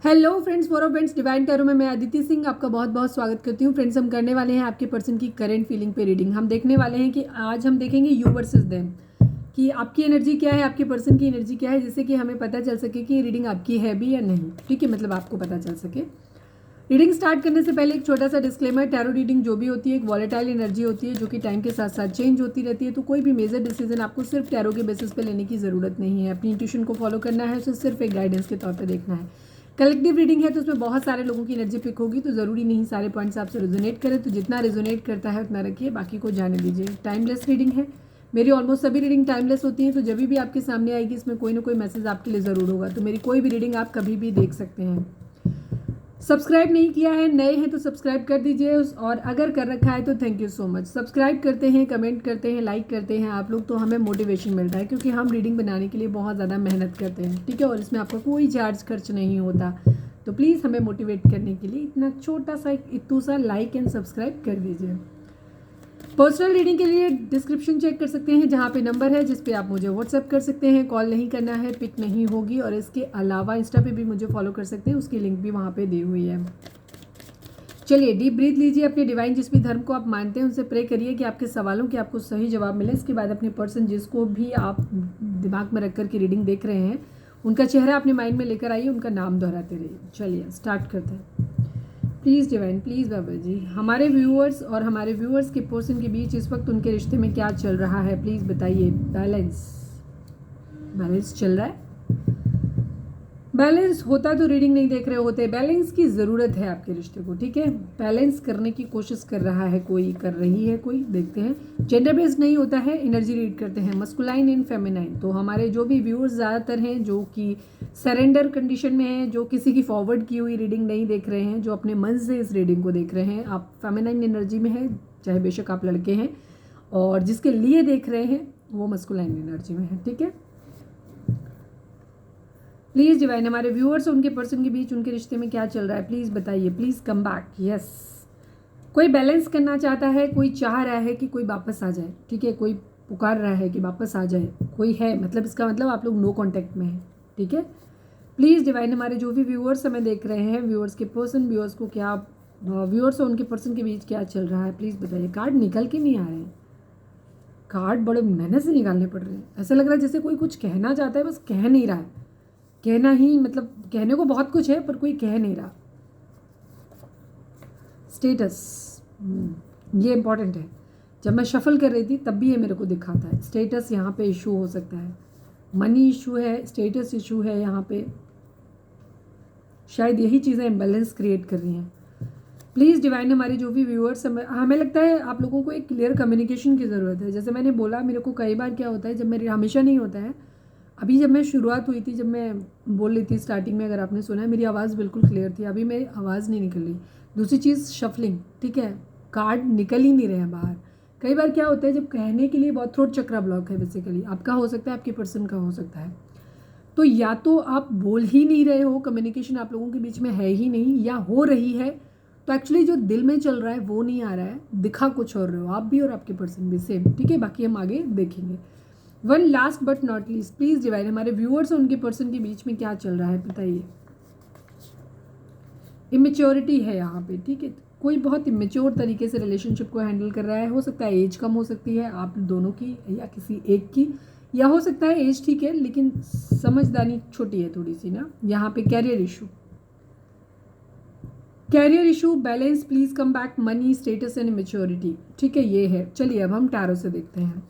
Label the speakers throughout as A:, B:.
A: Hello friends, for friends divine tarot में मैं अदिति सिंह आपका बहुत बहुत स्वागत करती हूँ। फ्रेंड्स, हम करने वाले हैं आपके पर्सन की करंट फीलिंग पे रीडिंग। हम देखने वाले हैं कि आज हम देखेंगे यू वर्सेस देम, कि आपकी एनर्जी क्या है, आपके पर्सन की एनर्जी क्या है, जिससे कि हमें पता चल सके कि रीडिंग आपकी है भी या नहीं। ठीक है, मतलब आपको पता चल सके। रीडिंग स्टार्ट करने से पहले एक छोटा सा डिस्क्लेमर, टैरो रीडिंग जो भी होती है एक वॉलेटाइल एनर्जी होती है जो कि टाइम के साथ साथ चेंज होती रहती है। तो कोई भी मेजर डिसीजन आपको सिर्फ टैरो के बेसिस पे लेने की ज़रूरत नहीं है। अपनी इंट्यूशन को फॉलो करना है, उसे सिर्फ एक गाइडेंस के तौर पर देखना है। कलेक्टिव रीडिंग है तो उसमें बहुत सारे लोगों की एनर्जी पिक होगी, तो ज़रूरी नहीं सारे पॉइंट्स आपसे रेजोनेट करें। तो जितना रेजोनेट करता है उतना रखिए, बाकी को जाने दीजिए। टाइमलेस रीडिंग है, मेरी ऑलमोस्ट सभी रीडिंग टाइमलेस होती हैं। तो जब भी आपके सामने आएगी इसमें कोई ना कोई मैसेज आपके लिए ज़रूर होगा। तो मेरी कोई भी रीडिंग आप कभी भी देख सकते हैं। सब्सक्राइब नहीं किया है, नए हैं तो सब्सक्राइब कर दीजिए, और अगर कर रखा है तो thank you so much. Subscribe करते हैं, कमेंट करते हैं, लाइक करते हैं आप लोग, तो हमें मोटिवेशन मिलता है, क्योंकि हम रीडिंग बनाने के लिए बहुत ज़्यादा मेहनत करते हैं। ठीक है, और इसमें आपका कोई चार्ज खर्च नहीं होता। तो प्लीज़ हमें मोटिवेट करने के लिए इतना छोटा सा इतू सा लाइक एंड सब्सक्राइब कर दीजिए। पर्सनल रीडिंग के लिए डिस्क्रिप्शन चेक कर सकते हैं, जहाँ पे नंबर है जिस पे आप मुझे व्हाट्सएप कर सकते हैं। कॉल नहीं करना है, पिक नहीं होगी। और इसके अलावा इंस्टा पे भी मुझे फॉलो कर सकते हैं, उसकी लिंक भी वहाँ पे दी हुई है। चलिए डीप ब्रीथ लीजिए, अपने डिवाइन जिस भी धर्म को आप मानते हैं उनसे प्रे करिए कि आपके सवालों के आपको सही जवाब मिले। इसके बाद अपने पर्सन जिसको भी आप दिमाग में रख कर के रीडिंग देख रहे हैं उनका चेहरा अपने माइंड में लेकर आइए, उनका नाम दोहराते रहिए। चलिए स्टार्ट करते हैं। प्लीज़ डिवाइन, प्लीज़ बाबा जी, हमारे व्यूअर्स और हमारे व्यूअर्स के पर्सन के बीच इस वक्त उनके रिश्ते में क्या चल रहा है, प्लीज़ बताइए। बैलेंस चल रहा है। बैलेंस होता तो रीडिंग नहीं देख रहे होते। बैलेंस की ज़रूरत है आपके रिश्ते को। ठीक है, बैलेंस करने की कोशिश कर रहा है कोई, कर रही है कोई, देखते हैं। जेंडर बेस्ड नहीं होता है, एनर्जी रीड करते हैं, मस्कुलाइन एंड फेमिनाइन। तो हमारे जो भी व्यूअर्स ज़्यादातर हैं जो कि सरेंडर कंडीशन में हैं, जो किसी की फॉरवर्ड की हुई रीडिंग नहीं देख रहे हैं, जो अपने मन से इस रीडिंग को देख रहे हैं, आप फेमिनाइन एनर्जी में हैं, चाहे बेशक आप लड़के हैं। और जिसके लिए देख रहे हैं वो मस्कुलाइन एनर्जी में है। ठीक है, प्लीज़ डिवाइन, हमारे व्यूअर्स और उनके पर्सन के बीच उनके रिश्ते में क्या चल रहा है, प्लीज़ बताइए। Please come back. यस, कोई बैलेंस करना चाहता है, कोई चाह रहा है कि कोई वापस आ जाए। ठीक है, कोई पुकार रहा है कि वापस आ जाए, कोई है, मतलब इसका मतलब आप लोग नो कांटेक्ट में हैं। ठीक है, प्लीज़ डिवाइन, हमारे जो भी व्यूअर्स हमें देख रहे हैं, व्यूअर्स के पर्सन, व्यूअर्स को क्या, व्यूअर्स और उनके पर्सन के बीच क्या चल रहा है, प्लीज़ बताइए। कार्ड निकल के नहीं आ रहे हैं, कार्ड बड़े मेहनत से निकालने पड़ रहे हैं। ऐसा लग रहा है जैसे कोई कुछ कहना चाहता है, बस कह नहीं रहा है। कहना ही, मतलब कहने को बहुत कुछ है पर कोई कह नहीं रहा। स्टेटस, ये इंपॉर्टेंट है। जब मैं शफल कर रही थी तब भी ये मेरे को दिखाता है। स्टेटस यहाँ पे इशू हो सकता है, मनी इशू है, स्टेटस इशू है यहाँ पे। शायद यही चीज़ें इम्बैलेंस क्रिएट कर रही हैं। प्लीज़ डिवाइन, हमारे जो भी व्यूअर्स, हमें लगता है आप लोगों को एक क्लियर कम्युनिकेशन की ज़रूरत है। जैसे मैंने बोला, मेरे को कई बार क्या होता है, जब मेरे, हमेशा नहीं होता है, अभी जब मैं शुरुआत हुई थी, जब मैं बोल रही थी स्टार्टिंग में, अगर आपने सुना है, मेरी आवाज़ बिल्कुल क्लियर थी। अभी मेरी आवाज़ नहीं निकल रही। दूसरी चीज़ शफलिंग। ठीक है, कार्ड निकल ही नहीं रहे हैं बाहर। कई बार क्या होता है, जब कहने के लिए बहुत, थ्रोट चक्रा ब्लॉक है बेसिकली, आपका हो सकता है, आपके पर्सन का हो सकता है। तो या तो आप बोल ही नहीं रहे हो, कम्युनिकेशन आप लोगों के बीच में है ही नहीं, या हो रही है तो एक्चुअली जो दिल में चल रहा है वो नहीं आ रहा है, दिखा कुछ और रहे हो आप भी और आपके पर्सन भी, सेम। ठीक है, बाकी हम आगे देखेंगे। One last but not least, please divine, हमारे व्यूअर्स और उनके पर्सन के बीच में क्या चल रहा है, बताइए। इमेच्योरिटी है यहाँ पे। ठीक है, कोई बहुत इमेच्योर तरीके से रिलेशनशिप को हैंडल कर रहा है। हो सकता है एज कम हो सकती है आप दोनों की या किसी एक की, या हो सकता है एज ठीक है लेकिन समझदारी छोटी है थोड़ी सी ना। यहाँ पे career issue, balance, please come back, money, status and immaturity. ठीक है, ये है। चलिए अब हम टैरो से देखते हैं।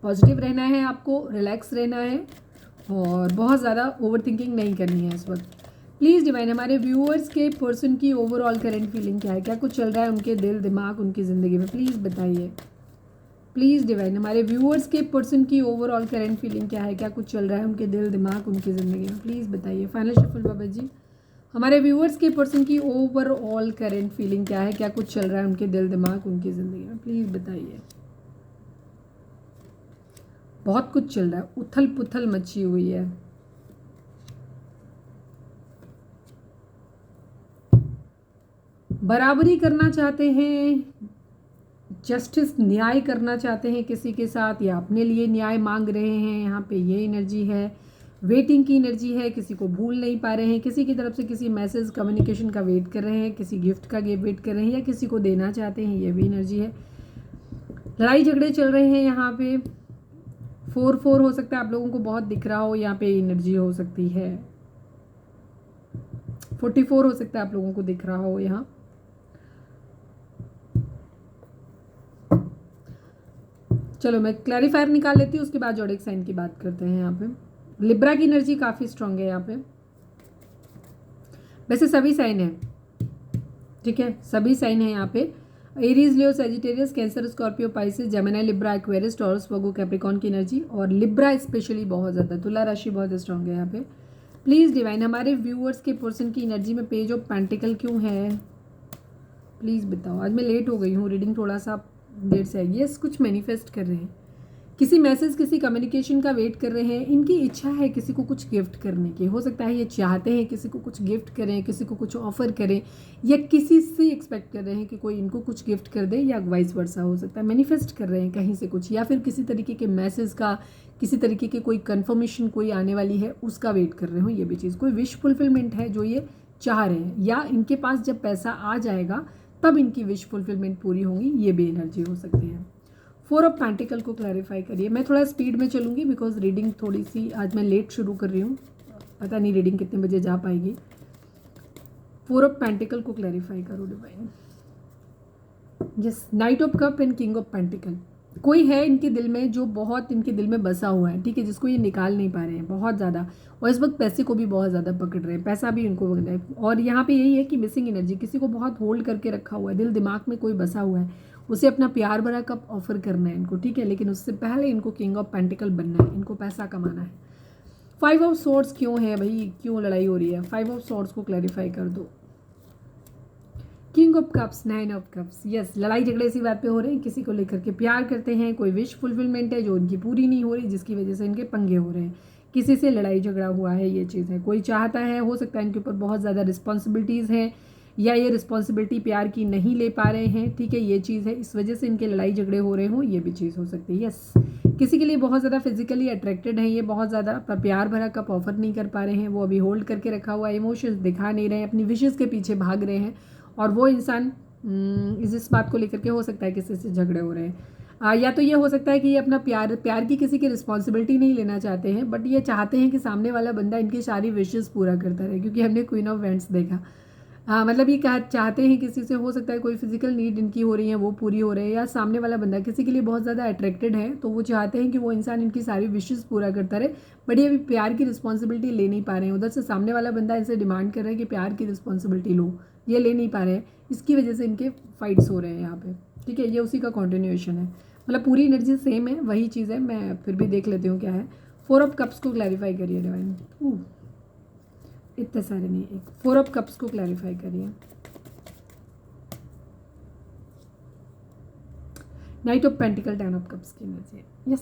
A: पॉजिटिव रहना है आपको, रिलैक्स रहना है, और बहुत ज़्यादा ओवर थिंकिंग नहीं करनी है इस वक्त। प्लीज़ डिवाइन, हमारे व्यूअर्स के पर्सन की ओवरऑल करंट फीलिंग क्या है, क्या कुछ चल रहा है उनके दिल, दिमाग, उनकी ज़िंदगी में, प्लीज़ बताइए। प्लीज़ डिवाइन, हमारे व्यूअर्स के पर्सन की ओवरऑल करंट फीलिंग क्या है, क्या कुछ चल रहा है उनके दिल, दिमाग, उनकी ज़िंदगी में, प्लीज़ बताइए। फाइनल शफल बाबा जी, हमारे व्यूअर्स के पर्सन की ओवरऑल करंट फीलिंग क्या है, क्या कुछ चल रहा है उनके दिल, दिमाग, उनकी ज़िंदगी में, प्लीज़ बताइए। बहुत कुछ चल रहा है, उथल पुथल मची हुई है। बराबरी करना चाहते हैं, जस्टिस, न्याय करना चाहते हैं किसी के साथ, या अपने लिए न्याय मांग रहे हैं, यहाँ पे ये एनर्जी है। वेटिंग की एनर्जी है, किसी को भूल नहीं पा रहे हैं, किसी की तरफ से किसी मैसेज कम्युनिकेशन का वेट कर रहे हैं, किसी गिफ्ट का वेट कर रहे हैं या किसी को देना चाहते हैं, ये भी एनर्जी है। लड़ाई झगड़े चल रहे हैं यहाँ पे। 4 हो सकता है आप लोगों को बहुत दिख रहा हो, यहाँ पे एनर्जी हो सकती है। 44 हो सकता है आप लोगों को दिख रहा हो यहाँ। चलो मैं क्लैरिफायर निकाल लेती हूँ, उसके बाद जोडिक साइन की बात करते हैं। यहाँ पे लिब्रा की एनर्जी काफ़ी स्ट्रांग है यहाँ पे। वैसे सभी साइन है, ठीक है, सभी साइन है यहाँ पे। Aries, Leo, Sagittarius, Cancer, Scorpio, Pisces, Gemini, Libra, Aquarius, Taurus, Virgo, Capricorn की एनर्जी और लिब्रा स्पेशली बहुत ज़्यादा, तुला राशि बहुत स्ट्रांग है यहाँ पे। प्लीज़ डिवाइन, हमारे व्यूअर्स के पर्सन की एनर्जी में पेज ऑफ पेंटिकल क्यों है, प्लीज़ बताओ। आज मैं लेट हो गई हूँ, रीडिंग थोड़ा सा देर से आई। यस, कुछ मैनिफेस्ट कर रहे हैं, किसी मैसेज, किसी कम्युनिकेशन का वेट कर रहे हैं। इनकी इच्छा है किसी को कुछ गिफ्ट करने की, हो सकता है ये चाहते हैं किसी को कुछ गिफ्ट करें, किसी को कुछ ऑफर करें, या किसी से एक्सपेक्ट कर रहे हैं कि कोई इनको कुछ गिफ्ट कर दे, या वाइस वर्सा हो सकता है। मैनिफेस्ट कर रहे हैं कहीं से कुछ, या फिर किसी तरीके के मैसेज का, किसी तरीके की कोई कन्फर्मेशन कोई आने वाली है उसका वेट कर रहे हो। ये भी चीज़ कोई विश फुलफिलमेंट है जो ये चाह रहे हैं, या इनके पास जब पैसा आ जाएगा तब इनकी विश फुलफिलमेंट पूरी होंगी, ये भी एनर्जी हो सकती है। 4 ऑफ पेंटिकल को क्लैरिफाई करिए। मैं थोड़ा स्पीड में चलूँगी बिकॉज रीडिंग थोड़ी सी आज मैं लेट शुरू कर रही हूँ, पता नहीं रीडिंग कितने बजे जा पाएगी। 4 ऑफ पेंटिकल को क्लैरिफाई करो divine. Yes, night of cup and king of pentacle. कोई है इनके दिल में जो बहुत इनके दिल में बसा हुआ है, ठीक है, जिसको ये निकाल नहीं पा रहे हैं बहुत ज़्यादा, और इस वक्त पैसे को भी बहुत ज़्यादा पकड़ रहे हैं, पैसा भी उनको है। और यहाँ पे यही है कि मिसिंग एनर्जी, किसी को बहुत होल्ड करके रखा हुआ है, दिल दिमाग में कोई बसा हुआ है, उसे अपना प्यार भरा कप ऑफर करना है इनको, ठीक है, लेकिन उससे पहले इनको किंग ऑफ पेंटिकल बनना है, इनको पैसा कमाना है। 5 ऑफ स्वॉर्ड्स क्यों है भाई, क्यों लड़ाई हो रही है? 5 ऑफ स्वॉर्ड्स को क्लैरिफाई कर दो। King of cups, 9 of cups. Yes, लड़ाई झगड़े इसी बात पे हो रहे हैं, किसी को लेकर के प्यार करते हैं, कोई विश फुलफिलमेंट है जो उनकी पूरी नहीं हो रही, जिसकी वजह से इनके पंगे हो रहे हैं, किसी से लड़ाई झगड़ा हुआ है, ये चीज़ है। कोई चाहता है, हो सकता है इनके ऊपर बहुत ज़्यादा रिस्पॉन्सिबिलिटीज़ हैं, या ये रिस्पॉन्सिबिलिटी प्यार की नहीं ले पा रहे हैं, ठीक है, ये चीज़ है, इस वजह से इनके लड़ाई झगड़े हो रहे हों, ये भी चीज़ हो सकती है। यस, किसी के लिए बहुत ज़्यादा फिजिकली अट्रैक्टेड है ये, बहुत ज़्यादा, पर प्यार भरा कप ऑफर नहीं कर पा रहे हैं, वो अभी होल्ड करके रखा हुआ है, इमोशंस दिखा नहीं रहे हैं, अपनी विशेज़ के पीछे भाग रहे हैं, और वो इंसान इस बात को लेकर के हो सकता है किसी से झगड़े हो रहे हैं, या तो ये हो सकता है कि ये अपना प्यार की किसी की रिस्पॉन्सिबिलिटी नहीं लेना चाहते हैं, बट ये चाहते हैं कि सामने वाला बंदा इनकी सारी विशेस पूरा करता रहे, क्योंकि हमने क्वीन ऑफ वेंट्स देखा। मतलब ये चाहते हैं किसी से, हो सकता है कोई फिजिकल नीड इनकी हो रही है वो पूरी हो रही है, या सामने वाला बंदा किसी के लिए बहुत ज़्यादा अट्रैक्टेड है, तो वो चाहते हैं कि वो इंसान इनकी सारी विशेस पूरा करता रहे, बट ये अभी प्यार की रिस्पॉन्सिबिलिटी ले नहीं पा रहे हैं। उधर से सामने वाला बंदा इनसे डिमांड कर रहा है कि प्यार की रिस्पॉन्सिबिलिटी लो, ये ले नहीं पा रहे हैं, इसकी वजह से इनके फाइट्स हो रहे हैं यहाँ पे, ठीक है, ये उसी का कॉन्टिन्यूएशन है, मतलब पूरी एनर्जी सेम है, वही चीज़ है, मैं फिर भी देख लेती हूँ क्या है। 4 ऑफ कप्स को क्लैरिफाई करिए डिवाइन। इतने सारे नहीं, एक 4 ऑफ कप्स को क्लैरिफाई करिए। Night of pentacle, 10 of cups की एनर्जी। यस,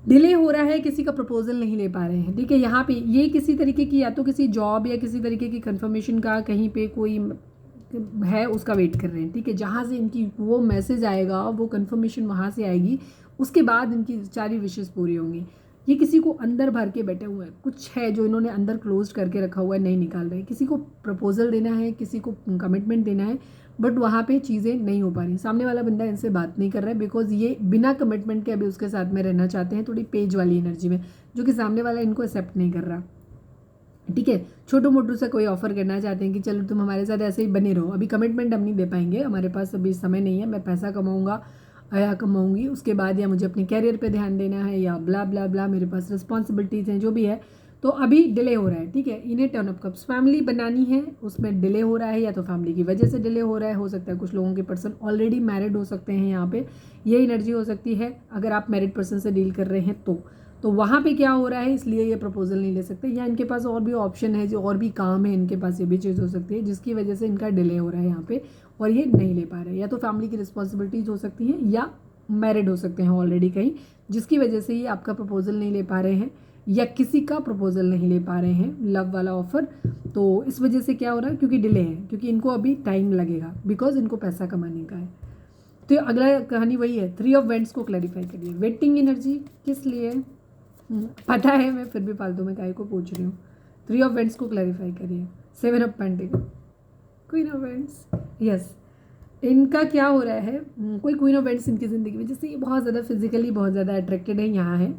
A: डिले हो रहा है, किसी का प्रपोजल नहीं ले पा रहे हैं, ठीक है, यहाँ पे ये किसी तरीके की, या तो किसी जॉब या किसी तरीके की कंफर्मेशन का कहीं पे कोई है उसका वेट कर रहे हैं, ठीक है, जहाँ से इनकी वो मैसेज आएगा, वो कंफर्मेशन वहाँ से आएगी, उसके बाद इनकी सारी विशेस पूरी होंगी। ये किसी को अंदर भर के बैठे हुए हैं, कुछ है जो इन्होंने अंदर क्लोज करके रखा हुआ है, नहीं निकाल रहे, किसी को प्रपोजल देना है, किसी को कमिटमेंट देना है, बट वहाँ पे चीज़ें नहीं हो पा रही, सामने वाला बंदा इनसे बात नहीं कर रहा है, बिकॉज ये बिना कमिटमेंट के अभी उसके साथ में रहना चाहते हैं, थोड़ी पेज वाली एनर्जी में, जो कि सामने वाला इनको एक्सेप्ट नहीं कर रहा, ठीक है, छोटो मोटू से कोई ऑफर करना चाहते हैं कि चलो तुम हमारे साथ ऐसे ही बने रहो, अभी कमिटमेंट हम नहीं दे पाएंगे, हमारे पास अभी समय नहीं है, मैं पैसा कमाऊँगा या कमाऊँगी उसके बाद, या मुझे अपने कैरियर पे ध्यान देना है, या ब्ला ब्ला ब्ला, मेरे पास रिस्पॉन्सिबिलिटीज़ हैं, जो भी है, तो अभी डिले हो रहा है, ठीक है। इन्हें 10 ऑफ कप्स, फैमिली बनानी है, उसमें डिले हो रहा है, या तो फैमिली की वजह से डिले हो रहा है, हो सकता है कुछ लोगों के पर्सन ऑलरेडी मैरिड हो सकते हैं, यहाँ पे ये एनर्जी हो सकती है, अगर आप मैरिड पर्सन से डील कर रहे हैं तो वहाँ पे क्या हो रहा है, इसलिए ये प्रपोजल नहीं ले सकते, या इनके पास और भी ऑप्शन है, जो और भी काम है इनके पास, ये भी चीज़ हो सकती है, जिसकी वजह से इनका डिले हो रहा है यहाँ पे, और ये नहीं ले पा रहे, या तो फैमिली की रिस्पॉन्सिबिलिटीज़ हो सकती हैं, या मैरिड हो सकते हैं ऑलरेडी कहीं, जिसकी वजह से ये आपका प्रपोजल नहीं ले पा रहे हैं, या किसी का प्रपोजल नहीं ले पा रहे हैं, लव वाला ऑफर, तो इस वजह से क्या हो रहा है, क्योंकि डिले है, क्योंकि इनको अभी टाइम लगेगा, बिकॉज इनको पैसा कमाने का है। तो अगला कहानी वही है, 3 ऑफ वेंट्स को क्लैरिफाई करिए। वेटिंग एनर्जी किस लिए? पता है, मैं फिर भी फालतू में काहे को पूछ रही हूँ। 3 ऑफ वेंट्स को क्लैरिफाई करिए। 7 of pentacle, queen of vents, yes. इनका क्या हो रहा है, कोई क्वीन ऑफ वेंट्स इनकी ज़िंदगी में, जैसे ये बहुत ज़्यादा फिजिकली बहुत ज़्यादा अट्रैक्टेड है, यहाँ है,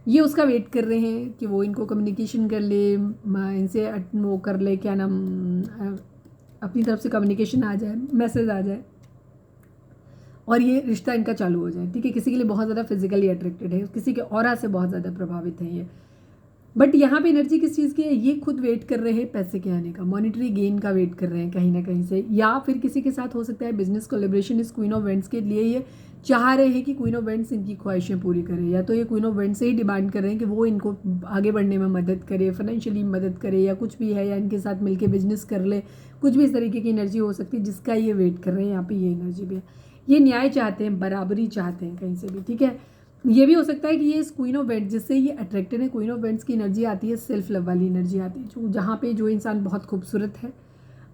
A: ये उसका वेट कर रहे हैं कि वो इनको कम्युनिकेशन कर ले, इनसे वो कर ले, क्या नाम, अपनी तरफ से कम्युनिकेशन आ जाए, मैसेज आ जाए और ये रिश्ता इनका चालू हो जाए। ठीक है, किसी के लिए बहुत ज़्यादा फिजिकली अट्रैक्टेड है, किसी के ऑरा से बहुत ज़्यादा प्रभावित है ये। बट यहाँ पे एनर्जी किस चीज़ की है, ये खुद वेट कर रहे हैं पैसे के आने का, मॉनेटरी गेन का वेट कर रहे हैं कहीं ना कहीं से, या फिर किसी के साथ हो सकता है बिजनेस कोलेब्रेशन। इस क्वीन ऑफ वेंट्स के लिए ये चाह रहे हैं कि क्वीन ऑफ वेंट्स इनकी ख्वाहिशें पूरी करे, या तो ये क्वीन ऑफ वेंट्स से ही डिमांड कर रहे हैं कि वो इनको आगे बढ़ने में मदद करे, फाइनेंशियली मदद करे, या कुछ भी है, या इनके साथ मिलकर बिजनेस कर ले, कुछ भी इस तरीके की एनर्जी हो सकती है जिसका ये वेट कर रहे हैं। यहाँ पे ये एनर्जी भी है, ये न्याय चाहते हैं, बराबरी चाहते हैं कहीं से भी। ठीक है, ये भी हो सकता है कि ये इस क्वीन ऑफ वेंट्स जिससे ये अट्रैक्टेड है, क्वीन ऑफ वेंट्स की एनर्जी आती है, सेल्फ लव वाली एनर्जी आती है, जो जहाँ पे जो इंसान बहुत खूबसूरत है,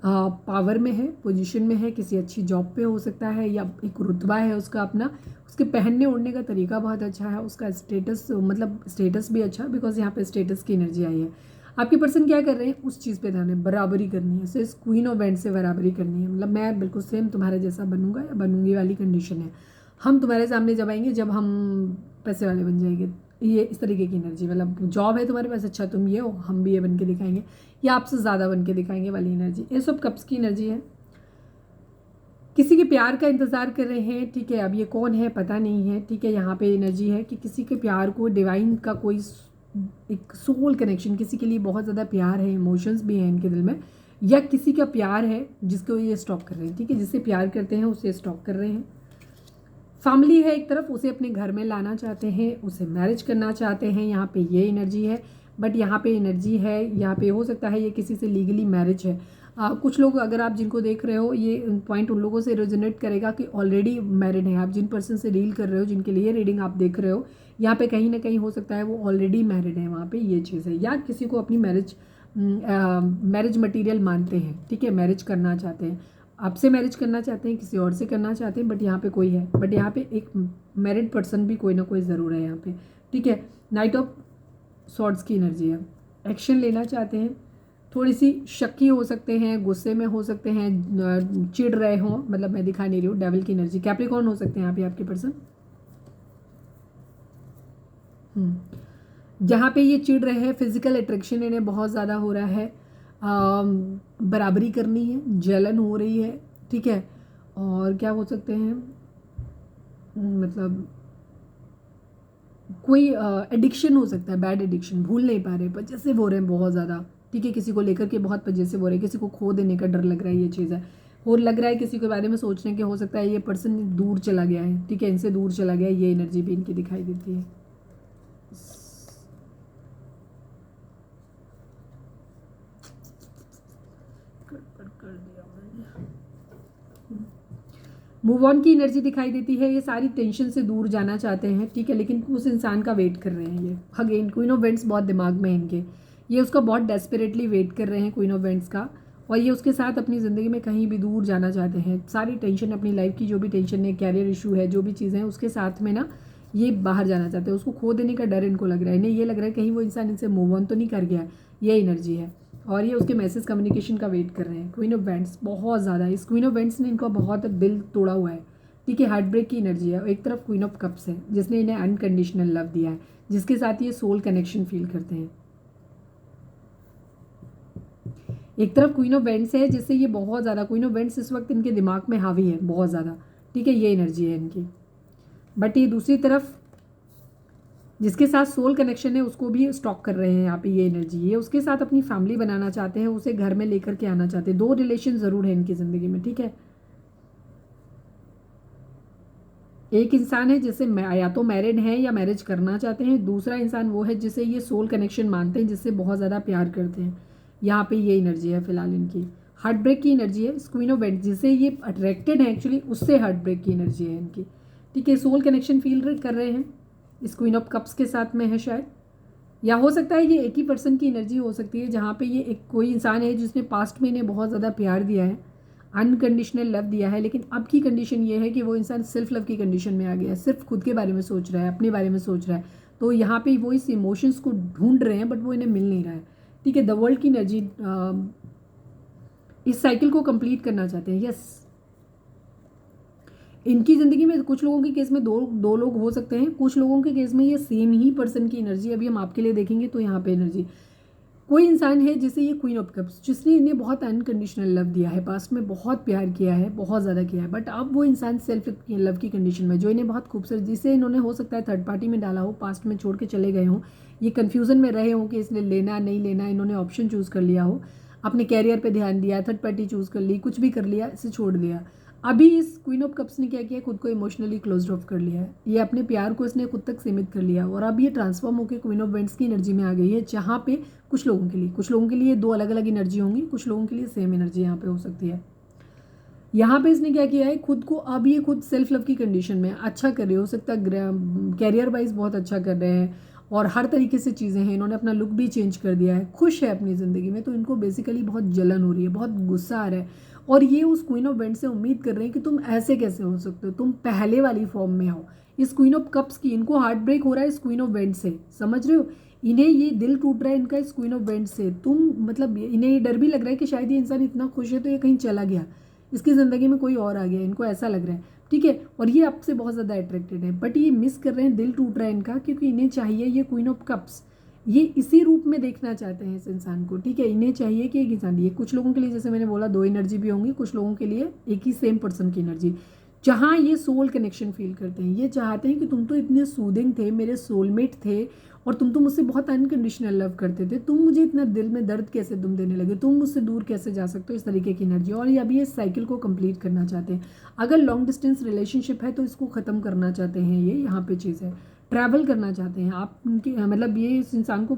A: पावर में है, पोजीशन में है, किसी अच्छी जॉब पे हो सकता है, या एक रुतबा है उसका अपना, उसके पहनने ओढ़ने का तरीका बहुत अच्छा है, उसका स्टेटस, मतलब स्टेटस भी अच्छा, बिकॉज यहाँ पे स्टेटस की एनर्जी आई है। आपके पर्सन क्या कर रहे हैं, उस चीज़ पे ध्यान है, बराबरी करनी है, सिर्फ क्वीन ऑफ वेंट्स से बराबरी करनी है, मतलब मैं बिल्कुल सेम तुम्हारे जैसा बनूंगा या बनूंगी वाली कंडीशन है। हम तुम्हारे सामने जब आएंगे जब हम पैसे वाले बन जाएंगे, ये इस तरीके की एनर्जी, मतलब जॉब है तुम्हारे पास, अच्छा तुम ये हो, हम भी ये बन के दिखाएंगे, या आपसे ज़्यादा बन के दिखाएंगे वाली एनर्जी, ये सब कप्स की एनर्जी है। किसी के प्यार का इंतज़ार कर रहे हैं। ठीक है, अब ये कौन है पता नहीं है। ठीक है, यहाँ पे एनर्जी है कि किसी के प्यार को, डिवाइन का कोई एक सोल कनेक्शन, किसी के लिए बहुत ज़्यादा प्यार है, इमोशंस भी हैं इनके दिल में, या किसी का प्यार है जिसको ये स्टॉक कर रहे हैं। ठीक है, जिससे प्यार करते हैं उसे स्टॉक कर रहे हैं। फैमिली है एक तरफ, उसे अपने घर में लाना चाहते हैं, उसे मैरिज करना चाहते हैं, यहाँ पे ये एनर्जी है। बट यहाँ पे एनर्जी है, यहाँ पे हो सकता है ये किसी से लीगली मैरिज है। कुछ लोग, अगर आप जिनको देख रहे हो, ये पॉइंट उन लोगों से रेजोनेट करेगा कि ऑलरेडी मैरिड है। आप जिन पर्सन से डील कर रहे हो, जिनके लिए रीडिंग आप देख रहे हो, यहाँ पे कहीं ना कहीं हो सकता है वो ऑलरेडी मैरिड है, वहाँ पे ये चीज़ है, या किसी को अपनी मैरिज मटीरियल मानते हैं। ठीक है, मैरिज करना चाहते हैं, आपसे मैरिज करना चाहते हैं, किसी और से करना चाहते हैं, बट यहाँ पे कोई है, बट यहाँ पे एक मैरिड पर्सन भी कोई ना कोई ज़रूर है यहाँ पे। ठीक है, नाइट ऑफ सॉर्ड्स की एनर्जी है, एक्शन लेना चाहते हैं, थोड़ी सी शक्की हो सकते हैं, गुस्से में हो सकते हैं, चिढ़ रहे हों, मतलब मैं दिखा नहीं रही हूँ, डेविल की एनर्जी, कैप्रिकॉर्न हो सकते हैं यहाँ पे आपके पर्सन। जहाँ पे ये चिढ़ रहे हैं, फिजिकल अट्रैक्शन इन्हें बहुत ज़्यादा हो रहा है, बराबरी करनी है, जलन हो रही है। ठीक है, और क्या हो सकते हैं, मतलब कोई एडिक्शन हो सकता है, बैड एडिक्शन, भूल नहीं पा रहे, पजेसिव हो रहे हैं बहुत ज़्यादा। ठीक है, किसी को लेकर के बहुत पजेसिव हो रहे हैं, किसी को खो देने का डर लग रहा है, ये चीज़ है। और लग रहा है किसी के बारे में सोचने के, हो सकता है ये पर्सन दूर चला गया है। ठीक है, इनसे दूर चला गया है, ये एनर्जी भी इनकी दिखाई देती है। मूव ऑन की एनर्जी दिखाई देती है, ये सारी टेंशन से दूर जाना चाहते हैं। ठीक है, लेकिन उस इंसान का वेट कर रहे हैं ये। अगेन क्वीन ऑफ वेंट्स बहुत दिमाग में है इनके, ये उसका बहुत डेस्परेटली वेट कर रहे हैं क्वीन ऑफ वेंट्स का, और ये उसके साथ अपनी ज़िंदगी में कहीं भी दूर जाना चाहते हैं। सारी टेंशन, अपनी लाइफ की जो भी टेंशन है, कैरियर इशू है, जो भी चीज़ें हैं, उसके साथ में ना ये बाहर जाना चाहते हैं। उसको खो देने का डर इनको लग रहा है, इन्हें ये लग रहा है कहीं वो इंसान इनसे मूव ऑन तो नहीं कर गया, ये एनर्जी है। और ये उसके मैसेज कम्युनिकेशन का वेट कर रहे हैं। क्वीन ऑफ वेंट्स बहुत ज़्यादा, इस क्वीन ऑफ वेंट्स ने इनको बहुत दिल तोड़ा हुआ है। ठीक है, हार्ट ब्रेक की एनर्जी है। एक तरफ क्वीन ऑफ कप्स है, जिसने इन्हें अनकंडीशनल लव दिया है, जिसके साथ ये सोल कनेक्शन फील करते हैं। एक तरफ क्वीन ऑफ वेंट्स है, जिससे ये बहुत ज़्यादा, क्वीन ऑफ वेंट्स इस वक्त इनके दिमाग में हावी है बहुत ज़्यादा। ठीक है, ये एनर्जी है इनकी। बट ये दूसरी तरफ जिसके साथ सोल कनेक्शन है, उसको भी स्टॉक कर रहे हैं यहाँ पे, ये एनर्जी। ये उसके साथ अपनी फैमिली बनाना चाहते हैं, उसे घर में लेकर के आना चाहते हैं। 2 रिलेशन ज़रूर है इनकी ज़िंदगी में। ठीक है, एक इंसान है जिससे या तो मैरिड हैं या मैरिज करना चाहते हैं, दूसरा इंसान वो है जिसे ये सोल कनेक्शन मानते हैं, जिससे बहुत ज़्यादा प्यार करते हैं। यहाँ पे ये एनर्जी है फिलहाल इनकी। हार्ट ब्रेक की एनर्जी है, क्वीन ऑफ वेंट्स जिससे ये अट्रैक्टेड है एक्चुअली, उससे हार्ट ब्रेक की एनर्जी है इनकी। ठीक है, सोल कनेक्शन फील कर रहे हैं, इस क्वीन ऑफ कप्स के साथ में है शायद, या हो सकता है ये एक ही पर्सन की एनर्जी हो सकती है, जहाँ पे ये एक कोई इंसान है जिसने पास्ट में इन्हें बहुत ज़्यादा प्यार दिया है, अनकंडीशनल लव दिया है, लेकिन अब की कंडीशन ये है कि वो इंसान सेल्फ लव की कंडीशन में आ गया है, सिर्फ खुद के बारे में सोच रहा है, अपने बारे में सोच रहा है। तो यहाँ पे वो इस इमोशंस को ढूंढ रहे हैं बट वो इन्हें मिल नहीं रहा है। ठीक है, द वर्ल्ड की एनर्जी इस साइकिल को कंप्लीट करना चाहते हैं। यस, इनकी ज़िंदगी में कुछ लोगों के केस में दो लोग हो सकते हैं, कुछ लोगों के केस में ये सेम ही पर्सन की एनर्जी। अभी हम आपके लिए देखेंगे तो यहाँ पे एनर्जी कोई इंसान है जिसे ये क्वीन ऑफ कप्स, जिसने इन्हें बहुत अनकंडीशनल लव दिया है, पास्ट में बहुत प्यार किया है, बहुत ज़्यादा किया है, बट अब वो इंसान सेल्फ लव की कंडीशन में, जो इन्हें बहुत खूबसूरत, जिसे इन्होंने हो सकता है थर्ड पार्टी में डाला हो, पास्ट में छोड़ के चले गए हों, ये कन्फ्यूज़न में रहे हों कि इसने लेना नहीं लेना, इन्होंने ऑप्शन चूज़ कर लिया हो, अपने कैरियर पे ध्यान दिया, थर्ड पार्टी चूज़ कर ली, कुछ भी कर लिया, इसे छोड़ दिया। अभी इस क्वीन ऑफ कप्स ने क्या किया, खुद को इमोशनली क्लोज ऑफ कर लिया है, ये अपने प्यार को इसने खुद तक सीमित कर लिया और अब ये ट्रांसफॉर्म होकर क्वीन ऑफ वेंट्स की एनर्जी में आ गई है, जहाँ पे कुछ लोगों के लिए दो अलग अलग एनर्जी होंगी, कुछ लोगों के लिए सेम एनर्जी यहाँ पे हो सकती है। यहाँ पे इसने क्या किया है, खुद को अब ये खुद सेल्फ लव की कंडीशन में अच्छा कर रहे हो सकता है, कैरियर वाइज बहुत अच्छा कर रहे हैं और हर तरीके से चीज़ें हैं, इन्होंने अपना लुक भी चेंज कर दिया है, खुश है अपनी ज़िंदगी में। तो इनको बेसिकली बहुत जलन हो रही है, बहुत गुस्सा आ रहा है और ये उस क्वीन ऑफ वेंट्स से उम्मीद कर रहे हैं कि तुम ऐसे कैसे हो सकते हो, तुम पहले वाली फॉर्म में आओ। इस क्वीन ऑफ कप्स की इनको हार्ट ब्रेक हो रहा है इस क्वीन ऑफ वेंट्स से, समझ रहे हो, इन्हें ये दिल टूट रहा है इनका इस क्वीन ऑफ वेंट्स से। तुम मतलब इन्हें ये डर भी लग रहा है कि शायद ये इंसान इतना खुश है तो ये कहीं चला गया, इसकी ज़िंदगी में कोई और आ गया, इनको ऐसा लग रहा है। ठीक है, और ये आपसे बहुत ज़्यादा अट्रैक्टेड है बट ये मिस कर रहे हैं, दिल टूट रहा है इनका, क्योंकि इन्हें चाहिए ये क्वीन ऑफ कप्स, ये इसी रूप में देखना चाहते हैं इस इंसान को। ठीक है, इन्हें चाहिए कि एक इंसान, ये कुछ लोगों के लिए जैसे मैंने बोला दो एनर्जी भी होंगी, कुछ लोगों के लिए एक ही सेम पर्सन की एनर्जी, जहाँ ये सोल कनेक्शन फील करते हैं। ये चाहते हैं कि तुम तो इतने सूदिंग थे, मेरे सोलमेट थे और तुम तो मुझसे बहुत अनकंडीशनल लव करते थे, तुम मुझे इतना दिल में दर्द कैसे तुम देने लगे, तुम मुझसे दूर कैसे जा सकते हो, इस तरीके की एनर्जी। और ये अभी इस साइकिल को कंप्लीट करना चाहते हैं। अगर लॉन्ग डिस्टेंस रिलेशनशिप है तो इसको ख़त्म करना चाहते हैं, ये यहाँ पे चीज़ है। ट्रैवल करना चाहते हैं आप उनकी, मतलब ये इस इंसान को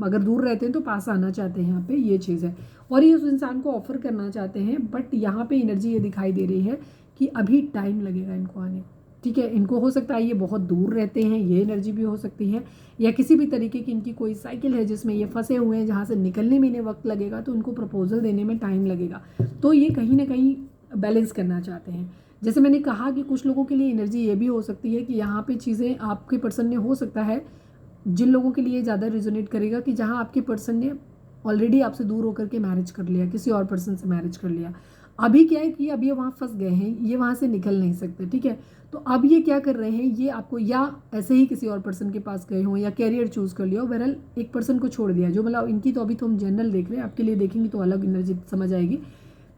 A: अगर दूर रहते हैं तो पास आना चाहते हैं, यहाँ पे ये चीज़ है। और ये उस इंसान को ऑफर करना चाहते हैं बट यहाँ पे एनर्जी ये दिखाई दे रही है कि अभी टाइम लगेगा इनको आने। ठीक है, इनको हो सकता है ये बहुत दूर रहते हैं, ये एनर्जी भी हो सकती है, या किसी भी तरीके की इनकी कोई साइकिल है जिसमें ये फंसे हुए हैं, जहाँ से निकलने में इन्हें वक्त लगेगा, तो उनको प्रपोजल देने में टाइम लगेगा। तो ये कहीं ना कहीं बैलेंस करना चाहते हैं। जैसे मैंने कहा कि कुछ लोगों के लिए एनर्जी ये भी हो सकती है कि यहाँ पे चीज़ें आपके पर्सन ने, हो सकता है जिन लोगों के लिए ज़्यादा रिजोनेट करेगा कि जहाँ आपके पर्सन ने ऑलरेडी आपसे दूर होकर के मैरिज कर लिया, किसी और पर्सन से मैरिज कर लिया। अभी क्या है कि अब ये वहाँ फंस गए हैं, ये वहाँ से निकल नहीं सकते। ठीक है, तो अब ये क्या कर रहे हैं, ये आपको या ऐसे ही किसी और पर्सन के पास गए हों या कैरियर चूज़ कर लिया हो, बहरहाल एक पर्सन को छोड़ दिया, जो मतलब इनकी तो अभी तो हम जनरल देख रहे हैं, आपके लिए देखेंगे तो अलग एनर्जी समझ आएगी।